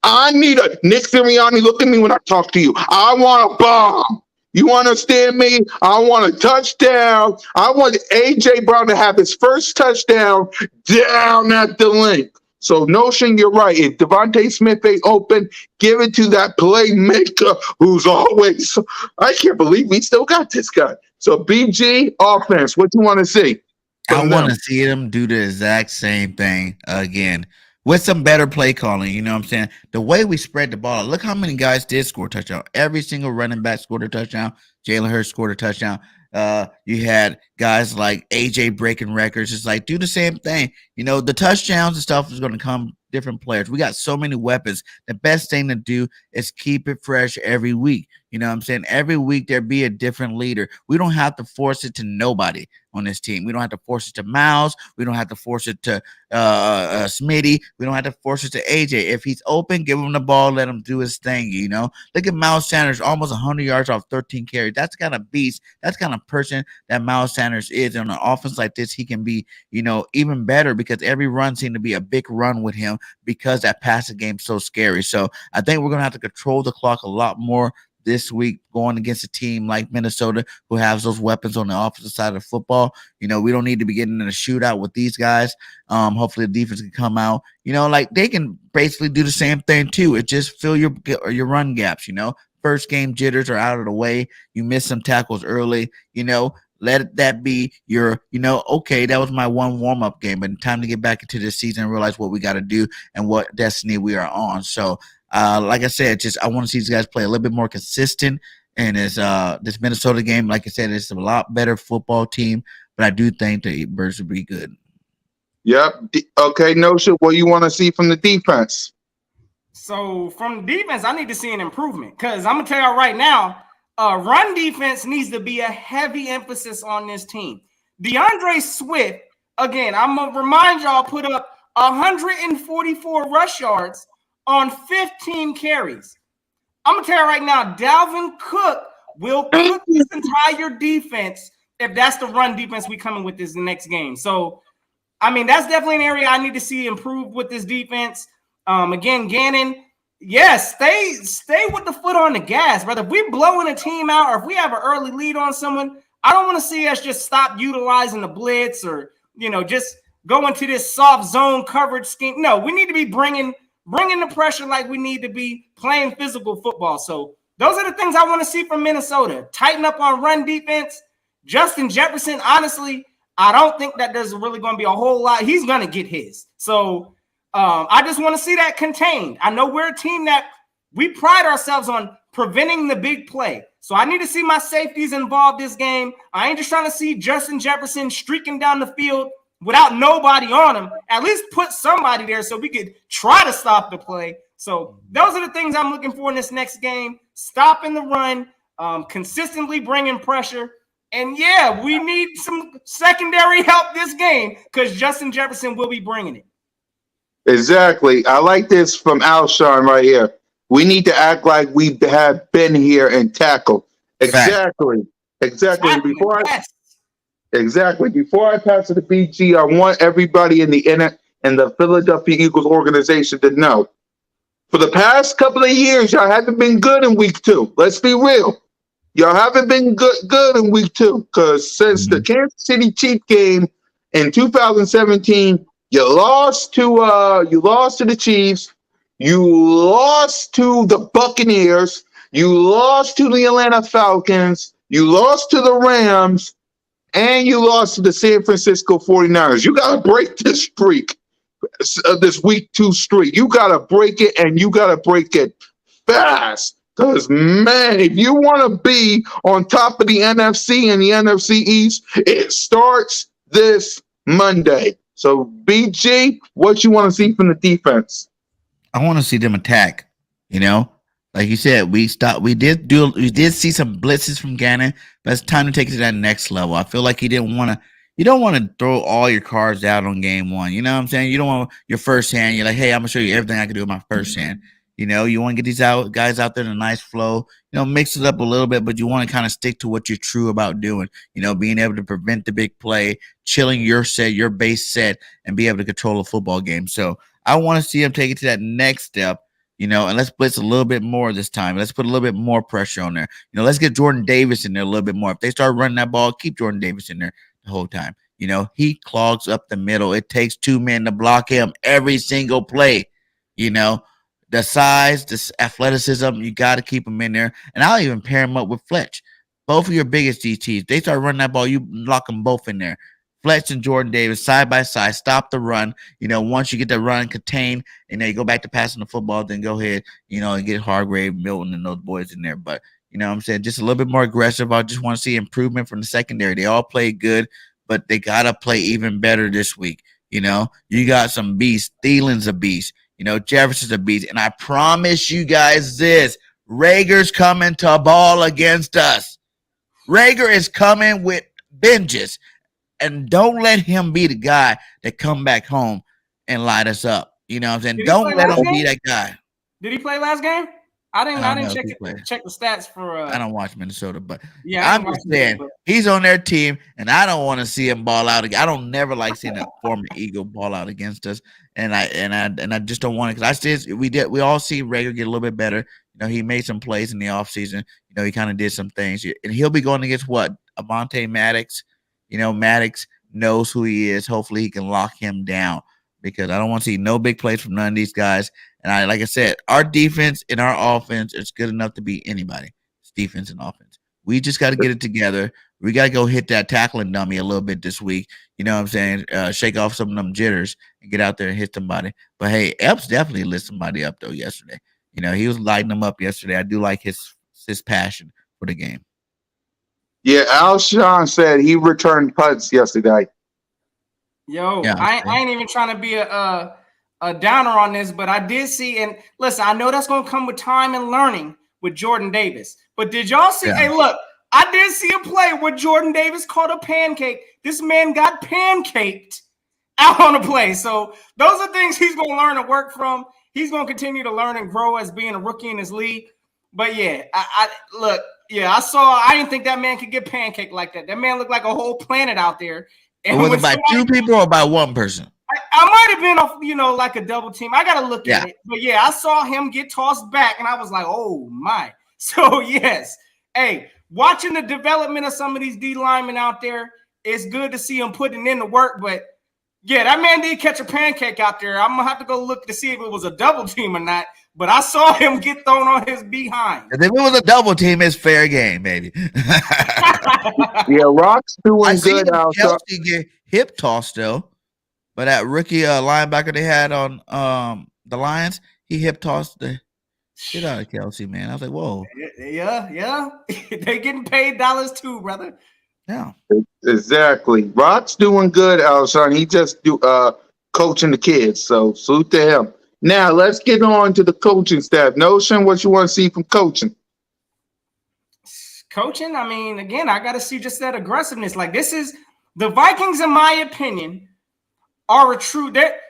I need a Nick Sirianni. Look at me when I talk to you. I want a bomb. You understand me? I want a touchdown. I want AJ Brown to have his first touchdown down at the link. So, Notion, you're right. If Devontae Smith ain't open, give it to that playmaker who's always. I can't believe we still got this guy. So, BG offense, what you want to see I from want to them? see them do the exact same thing again with some better play calling. You know what I'm saying? The way we spread the ball. Look how many guys did score a touchdown. Every single running back scored a touchdown. Jalen Hurts scored a touchdown. You had guys like AJ breaking records. It's like do the same thing. You know, the touchdowns and stuff is going to come different players. We got so many weapons. The best thing to do is keep it fresh every week. You know what I'm saying? Every week there be a different leader. We don't have to force it to nobody on this team. We don't have to force it to Miles. We don't have to force it to Smitty. We don't have to force it to AJ. If he's open, give him the ball, let him do his thing. You know, look at Miles Sanders, almost 100 yards off 13 carries. That's kind of beast. That's kind of person that Miles Sanders is. On an offense like this, he can be, you know, even better because every run seemed to be a big run with him because that passing game's so scary. So I think we're gonna have to control the clock a lot more this week going against a team like Minnesota who has those weapons on the offensive side of the football. You know, we don't need to be getting in a shootout with these guys. Hopefully the defense can come out. You know, like they can basically do the same thing too. It just fill your run gaps, you know. First game jitters are out of the way. You miss some tackles early, you know. Let that be your, you know, okay, that was my one warm up game, but time to get back into this season and realize what we got to do and what destiny we are on. So, like I said, just I want to see these guys play a little bit more consistent. And this Minnesota game, like I said, it's a lot better football team, but I do think the Birds will be good. Yep. Okay, Notion, what you want to see from the defense? So from the defense, I need to see an improvement because I'm gonna tell y'all right now, run defense needs to be a heavy emphasis on this team. DeAndre Swift, again, I'm gonna remind y'all, put up 144 rush yards on 15 carries. I'm gonna tell you right now, Dalvin Cook will cook this entire defense if that's the run defense we coming with this the next game. So, I mean, that's definitely an area I need to see improve with this defense. Again, Gannon, yes, stay with the foot on the gas, brother. If we blowing a team out or if we have an early lead on someone, I don't want to see us just stop utilizing the blitz or, you know, just go into this soft zone coverage scheme. No, we need to be bringing the pressure like we need to be playing physical football. So those are the things I want to see from Minnesota. Tighten up on run defense. Justin Jefferson, honestly, I don't think that there's really going to be a whole lot. He's going to get his. So I just want to see that contained. I know we're a team that we pride ourselves on preventing the big play. So I need to see my safeties involved this game. I ain't just trying to see Justin Jefferson streaking down the field without nobody on him. At least put somebody there so we could try to stop the play. So those are the things I'm looking for in this next game. Stopping the run, consistently bringing pressure. And yeah, we need some secondary help this game because Justin Jefferson will be bringing it. Exactly. I like this from Alshon right here. We need to act like we have been here and tackled. Exactly. Exactly. Before I pass to the BG, I want everybody in the Philadelphia Eagles organization to know. For the past couple of years, y'all haven't been good in week 2. Let's be real. Y'all haven't been good in week 2 because since the Kansas City Chiefs game in 2017, you lost to the Chiefs, you lost to the Buccaneers, you lost to the Atlanta Falcons, you lost to the Rams, and you lost to the San Francisco 49ers. You got to break this streak, this week 2 streak. You got to break it, and you got to break it fast. Because, man, if you want to be on top of the NFC and the NFC East, it starts this Monday. So, BG, what you want to see from the defense? I want to see them attack. You know, like you said, we did see some blitzes from Gannon, but it's time to take it to that next level. I feel like he didn't want to. You don't want to throw all your cards out on game 1. You know what I'm saying? You don't want your first hand. You're like, hey, I'm gonna show you everything I can do with my first hand. You know, you want to get these guys out there in a nice flow, you know, mix it up a little bit, but you want to kind of stick to what you're true about doing, you know, being able to prevent the big play, chilling your set, your base set, and be able to control a football game. So I want to see them take it to that next step, you know, and let's blitz a little bit more this time. Let's put a little bit more pressure on there. You know, let's get Jordan Davis in there a little bit more. If they start running that ball, keep Jordan Davis in there the whole time. You know, he clogs up the middle. It takes 2 men to block him every single play. You know, the size, the athleticism, you got to keep him in there. And I'll even pair him up with Fletch. Both of your biggest DTs, they start running that ball, you lock them both in there. Fletch and Jordan Davis side by side, stop the run. You know, once you get the run contained, and then you go back to passing the football, then go ahead, you know, and get Hargrave, Milton, and those boys in there. But you know what I'm saying? Just a little bit more aggressive. I just want to see improvement from the secondary. They all played good, but they got to play even better this week. You know, you got some beasts. Thielen's a beast. You know, Jefferson's a beast. And I promise you guys this, Rager's coming to ball against us. Rager is coming with vengeance. And don't let him be the guy that come back home and light us up. You know what I'm saying? Don't let him be that guy. Did he play last game? I didn't check the stats for. I don't watch Minnesota, but yeah, I'm just saying he's on their team, and I don't want to see him ball out. I don't never like seeing a former Eagle ball out against us, and I just don't want it because we all see Rager get a little bit better. You know, he made some plays in the offseason. You know, he kind of did some things, and he'll be going against what Avonte Maddox. You know, Maddox knows who he is. Hopefully, he can lock him down because I don't want to see no big plays from none of these guys. And like I said, our defense and our offense is good enough to beat anybody. It's defense and offense. We just got to get it together. We got to go hit that tackling dummy a little bit this week. You know what I'm saying? Shake off some of them jitters and get out there and hit somebody. But hey, Epps definitely lit somebody up though yesterday. You know, he was lighting them up yesterday. I do like his passion for the game. Yeah, Alshon said he returned punts yesterday. Yo, yeah, I ain't even trying to be a downer on this, but I did see, and listen, I know that's going to come with time and learning with Jordan Davis. But did y'all see? Yeah. Hey, look, I did see a play where Jordan Davis caught a pancake. This man got pancaked out on a play. So those are things he's going to learn and work from. He's going to continue to learn and grow as being a rookie in his league. But yeah, I look, yeah, I didn't think that man could get pancaked like that. That man looked like a whole planet out there. And was it by two people or by one person? I might have been off, you know, like a double team. I got to look at it. But yeah, I saw him get tossed back and I was like, oh my. So yes, hey, watching the development of some of these D linemen out there, it's good to see him putting in the work. But yeah, that man did catch a pancake out there. I'm going to have to go look to see if it was a double team or not. But I saw him get thrown on his behind. If it was a double team, it's fair game, baby. Yeah, Rock's doing good out there. Kelsey get hip tossed though. But that rookie linebacker they had on the Lions, he hip tossed the shit out of Kelsey, man. I was like, whoa. Yeah. They getting paid dollars too, brother. Yeah. Exactly. Rock's doing good, Alshon. He just coaching the kids. So salute to him. Now let's get on to the coaching staff. Notion, what you want to see from coaching? Coaching, I mean, again, I got to see just that aggressiveness. Like this is the Vikings, in my opinion, are a true. They're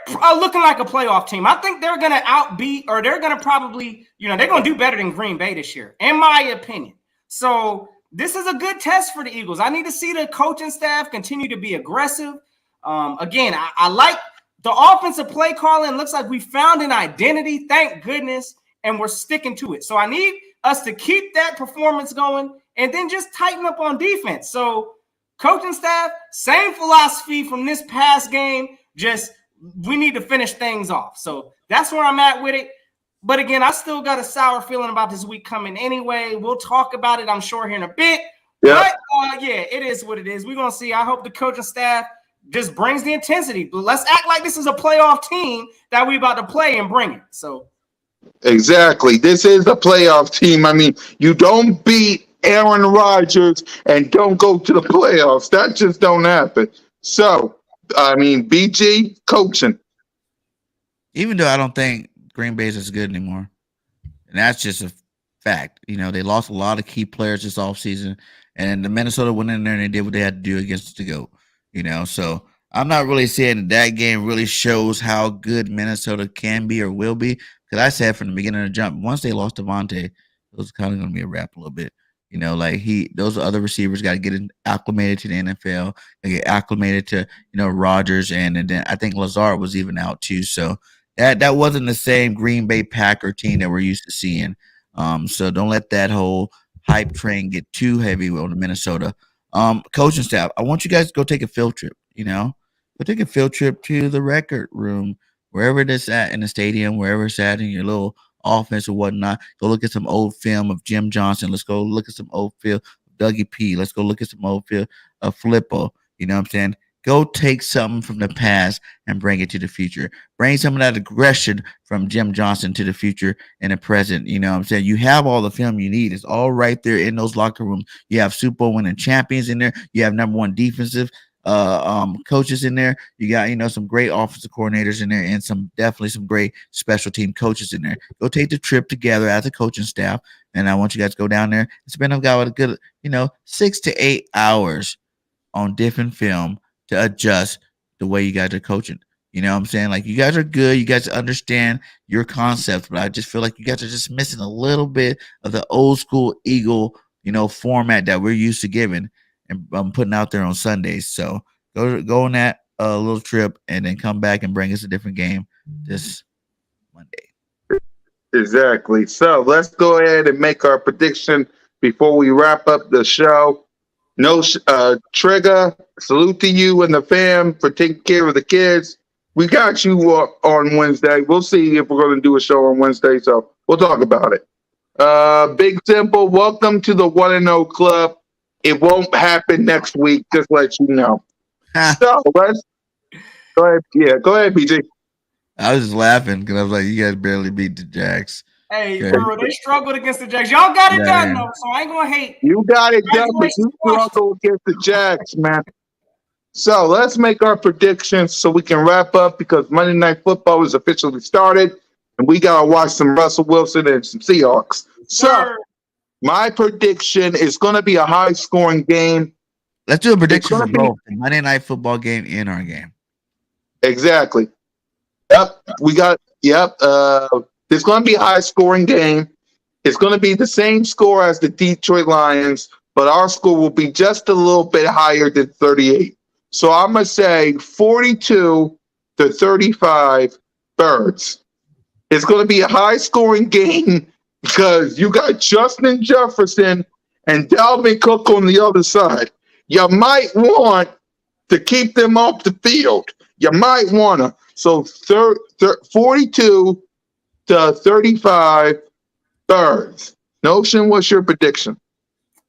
looking like a playoff team. I think they're going to outbeat, or they're going to probably, you know, they're going to do better than Green Bay this year, in my opinion. So this is a good test for the Eagles. I need to see the coaching staff continue to be aggressive. Again, I like the offensive play calling. Looks like we found an identity, thank goodness, and we're sticking to it. So I need us to keep that performance going and then just tighten up on defense. So coaching staff, same philosophy from this past game, just we need to finish things off. So that's where I'm at with it. But again, I still got a sour feeling about this week coming anyway. We'll talk about it, I'm sure, here in a bit. Yeah. But yeah, it is what it is. We're going to see. I hope the coaching staff just brings the intensity. But let's act like this is a playoff team that we about to play and bring it. So exactly. This is a playoff team. I mean, you don't beat Aaron Rodgers and don't go to the playoffs. That just don't happen. So, I mean, BG, coaching. Even though I don't think Green Bay is as good anymore, and that's just a fact. You know, they lost a lot of key players this offseason, and the Minnesota went in there and they did what they had to do against the GOAT. You know, so I'm not really saying that game really shows how good Minnesota can be or will be. Because I said from the beginning of the jump, once they lost Devontae, it was kind of going to be a wrap a little bit. You know, like those other receivers got to get acclimated to the NFL, and get acclimated to, you know, Rodgers, and then I think Lazard was even out too. So that wasn't the same Green Bay Packer team that we're used to seeing. So don't let that whole hype train get too heavy on Minnesota. Coaching staff, I want you guys to go take a field trip. Go take a field trip to the record room, wherever it is at in the stadium, wherever it's at in your little office or whatnot. Go look at some old film of Jim Johnson. Let's go look at some old film of Dougie P. Let's go look at some old film of Flippo. You know what I'm saying? Go take something from the past and bring it to the future. Bring some of that aggression from Jim Johnson to the future and the present. You know what I'm saying? You have all the film you need. It's all right there in those locker rooms. You have Super Bowl winning champions in there. You have number one defensive coaches in there. You got, some great offensive coordinators in there and definitely some great special team coaches in there. Go take the trip together as a coaching staff. And I want you guys to go down there and spend a guy with a good, 6 to 8 hours on different film to adjust the way you guys are coaching. You know what I'm saying? Like, you guys are good. You guys understand your concepts, but I just feel like you guys are just missing a little bit of the old school Eagle, format that we're used to giving and putting out there on Sundays. So go on that little trip and then come back and bring us a different game this Monday. Exactly. So let's go ahead and make our prediction before we wrap up the show. No, Trigger, salute to you and the fam for taking care of the kids. We got you on Wednesday. We'll see if we're going to do a show on Wednesday, so we'll talk about it. Big Simple, welcome to the 1-0 Club. It won't happen next week, just let you know. So let's go ahead. Yeah, go ahead, BG. I was just laughing because I was like, you guys barely beat the Jags. Hey, bro, they struggled against the Jags. Y'all got it done, though, so I ain't going to hate. You got it done, but you struggled against the Jags, man. So let's make our predictions so we can wrap up because Monday Night Football is officially started, and we got to watch some Russell Wilson and some Seahawks. So my prediction is going to be a high-scoring game. Let's do a prediction for both the Monday Night Football game and our game. Exactly. It's going to be a high-scoring game. It's going to be the same score as the Detroit Lions, but our score will be just a little bit higher than 38. So I'm going to say 42-35 Birds. It's going to be a high-scoring game because you got Justin Jefferson and Dalvin Cook on the other side. You might want to keep them off the field. You might want to. So 42-35 Birds. Notion, what's your prediction?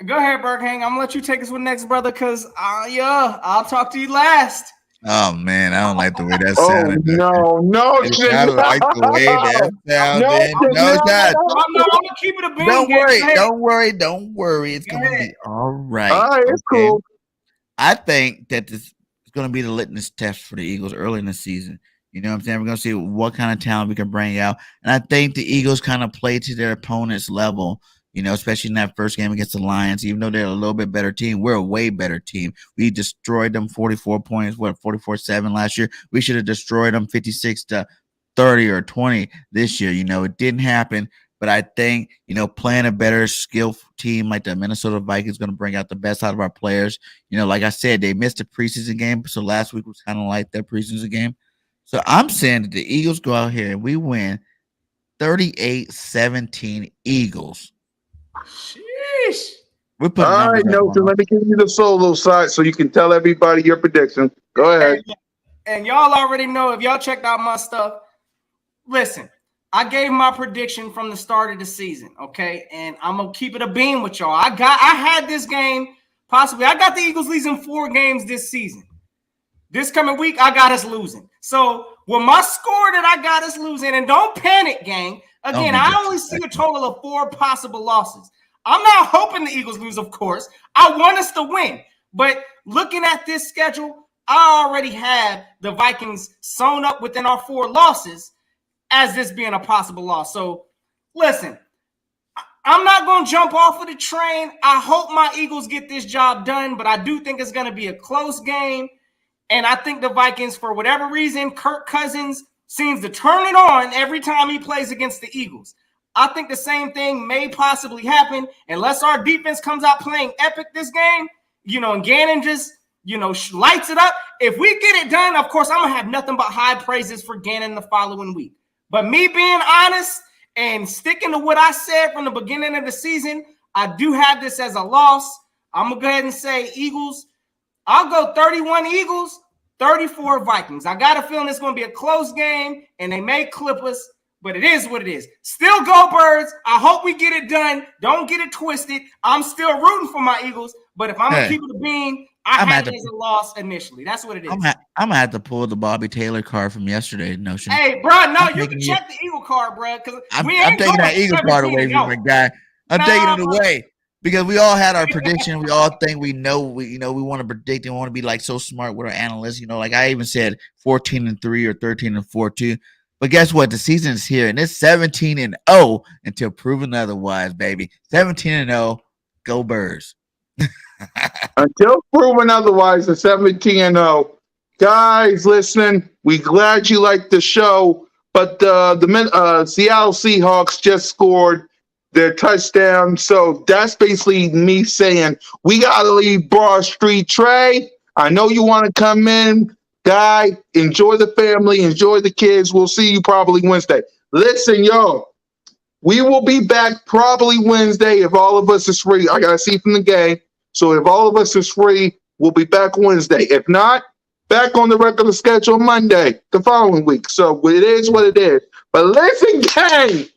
Go ahead, Burkhang. I'm gonna let you take us with next, brother, because I'll talk to you last. Oh man, I don't like the way that sounded. No, I don't like the way that sounded. No, I'm gonna keep it a bean. Don't worry. It's gonna be all right. All right, it's cool. I think that this is gonna be the litmus test for the Eagles early in the season. You know what I'm saying? We're going to see what kind of talent we can bring out. And I think the Eagles kind of play to their opponent's level, especially in that first game against the Lions. Even though they're a little bit better team, we're a way better team. We destroyed them 44 points, 44-7 last year. We should have destroyed them 56-30 or 20 this year. It didn't happen. But I think, playing a better skill team like the Minnesota Vikings is going to bring out the best out of our players. Like I said, they missed the preseason game. So last week was kind of like their preseason game. So I'm saying that the Eagles go out here and we win 38-17 Eagles. Sheesh. We're putting all right, Nelson, let me give you the solo side so you can tell everybody your prediction. Go ahead. And y'all already know, if y'all checked out my stuff, listen, I gave my prediction from the start of the season, okay? And I'm going to keep it a beam with y'all. I had this game, possibly. I got the Eagles losing 4 games this season. This coming week, I got us losing. So with my score that I got us losing, and don't panic, gang. Again, I only see a total of 4 possible losses. I'm not hoping the Eagles lose, of course. I want us to win. But looking at this schedule, I already have the Vikings sewn up within our 4 losses as this being a possible loss. So listen, I'm not going to jump off of the train. I hope my Eagles get this job done, but I do think it's going to be a close game. And I think the Vikings, for whatever reason, Kirk Cousins seems to turn it on every time he plays against the Eagles. I think the same thing may possibly happen unless our defense comes out playing epic this game, and Gannon just, lights it up. If we get it done, of course, I'm going to have nothing but high praises for Gannon the following week. But me being honest and sticking to what I said from the beginning of the season, I do have this as a loss. I'm going to go ahead and say Eagles. I'll go 31 Eagles, 34 Vikings. I got a feeling it's going to be a close game, and they may clip us, but it is what it is. Still go Birds. I hope we get it done. Don't get it twisted. I'm still rooting for my Eagles, but if I'm going to keep it a bean, I had it as a loss initially. That's what it is. I'm going to have to pull the Bobby Taylor card from yesterday, Notion. Hey, bro, no, you can check the Eagle card, bro, because I'm taking that Eagle card away from my guy. I'm taking it away. Because we all had our prediction, we all think we know, we want to predict and want to be like so smart with our analysts. Like I even said 14-3 or 13-4 But guess what? The season is here, and it's 17-0 until proven otherwise, baby. 17-0, go Birds. Until proven otherwise, it's 17-0. Guys, listen, we glad you liked the show, but the Seattle Seahawks just scored their touchdown. So that's basically me saying we got to leave Broad Street. Trey, I know you want to come in. Guy, enjoy the family, enjoy the kids. We'll see you probably Wednesday. Listen, yo, we will be back probably Wednesday if all of us is free. I got to see from the game. So if all of us is free, we'll be back Wednesday. If not, back on the regular schedule Monday, the following week. So it is what it is. But listen, gang.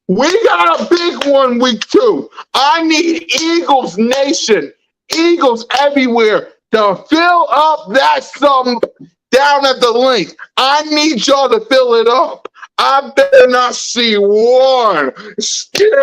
We got a big one week 2. I need Eagles Nation, Eagles everywhere to fill up that sum down at the link. I need y'all to fill it up. I better not see one scare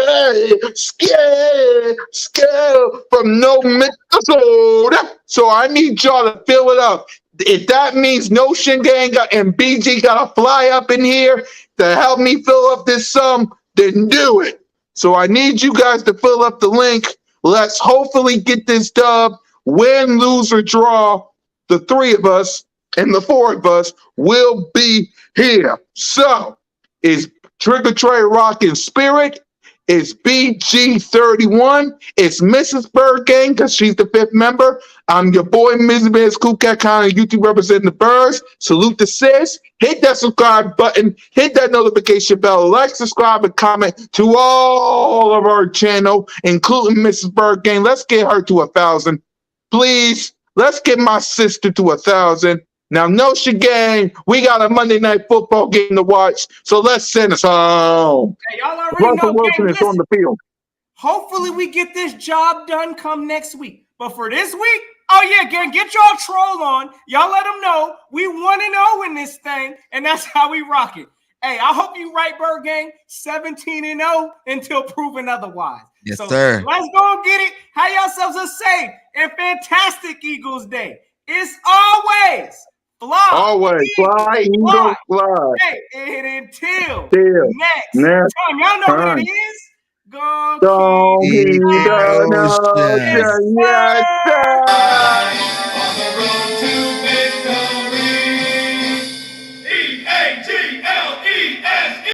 from no Minnesota. So I need y'all to fill it up. If that means Notion Gang and BG got to fly up in here to help me fill up this sum, then do it. So I need you guys to fill up the link. Let's hopefully get this dub. Win, lose, or draw, the 3 of us and the 4 of us will be here. So it's Trigger Trey rocking spirit. It's BG31. It's Mrs. Bird Gang because she's the 5th member. I'm your boy, Mrs. Biz Cool Cat County, YouTube representing the birds. Salute the sis. Hit that subscribe button. Hit that notification bell. Like, subscribe, and comment to all of our channel, including Mrs. Bird Gang. Let's get her to 1,000. Please, let's get my sister to 1,000. Now, Notion Gang, we got a Monday Night Football game to watch, so let's send us home. Hey, y'all already Russell know, Wilson gang, is on the field. Hopefully we get this job done come next week. But for this week, oh yeah, gang, get y'all troll on. Y'all let them know we 1-0 in this thing, and that's how we rock it. Hey, I hope you right, Bird Gang, 17-0 until proven otherwise. Yes, so sir. Let's go get it. Have yourselves a safe and fantastic Eagles Day. It's always fly. Always fly, Eagles, fly. Hey, and until next time, y'all know what it is. Go keep the notion. Yes, sir.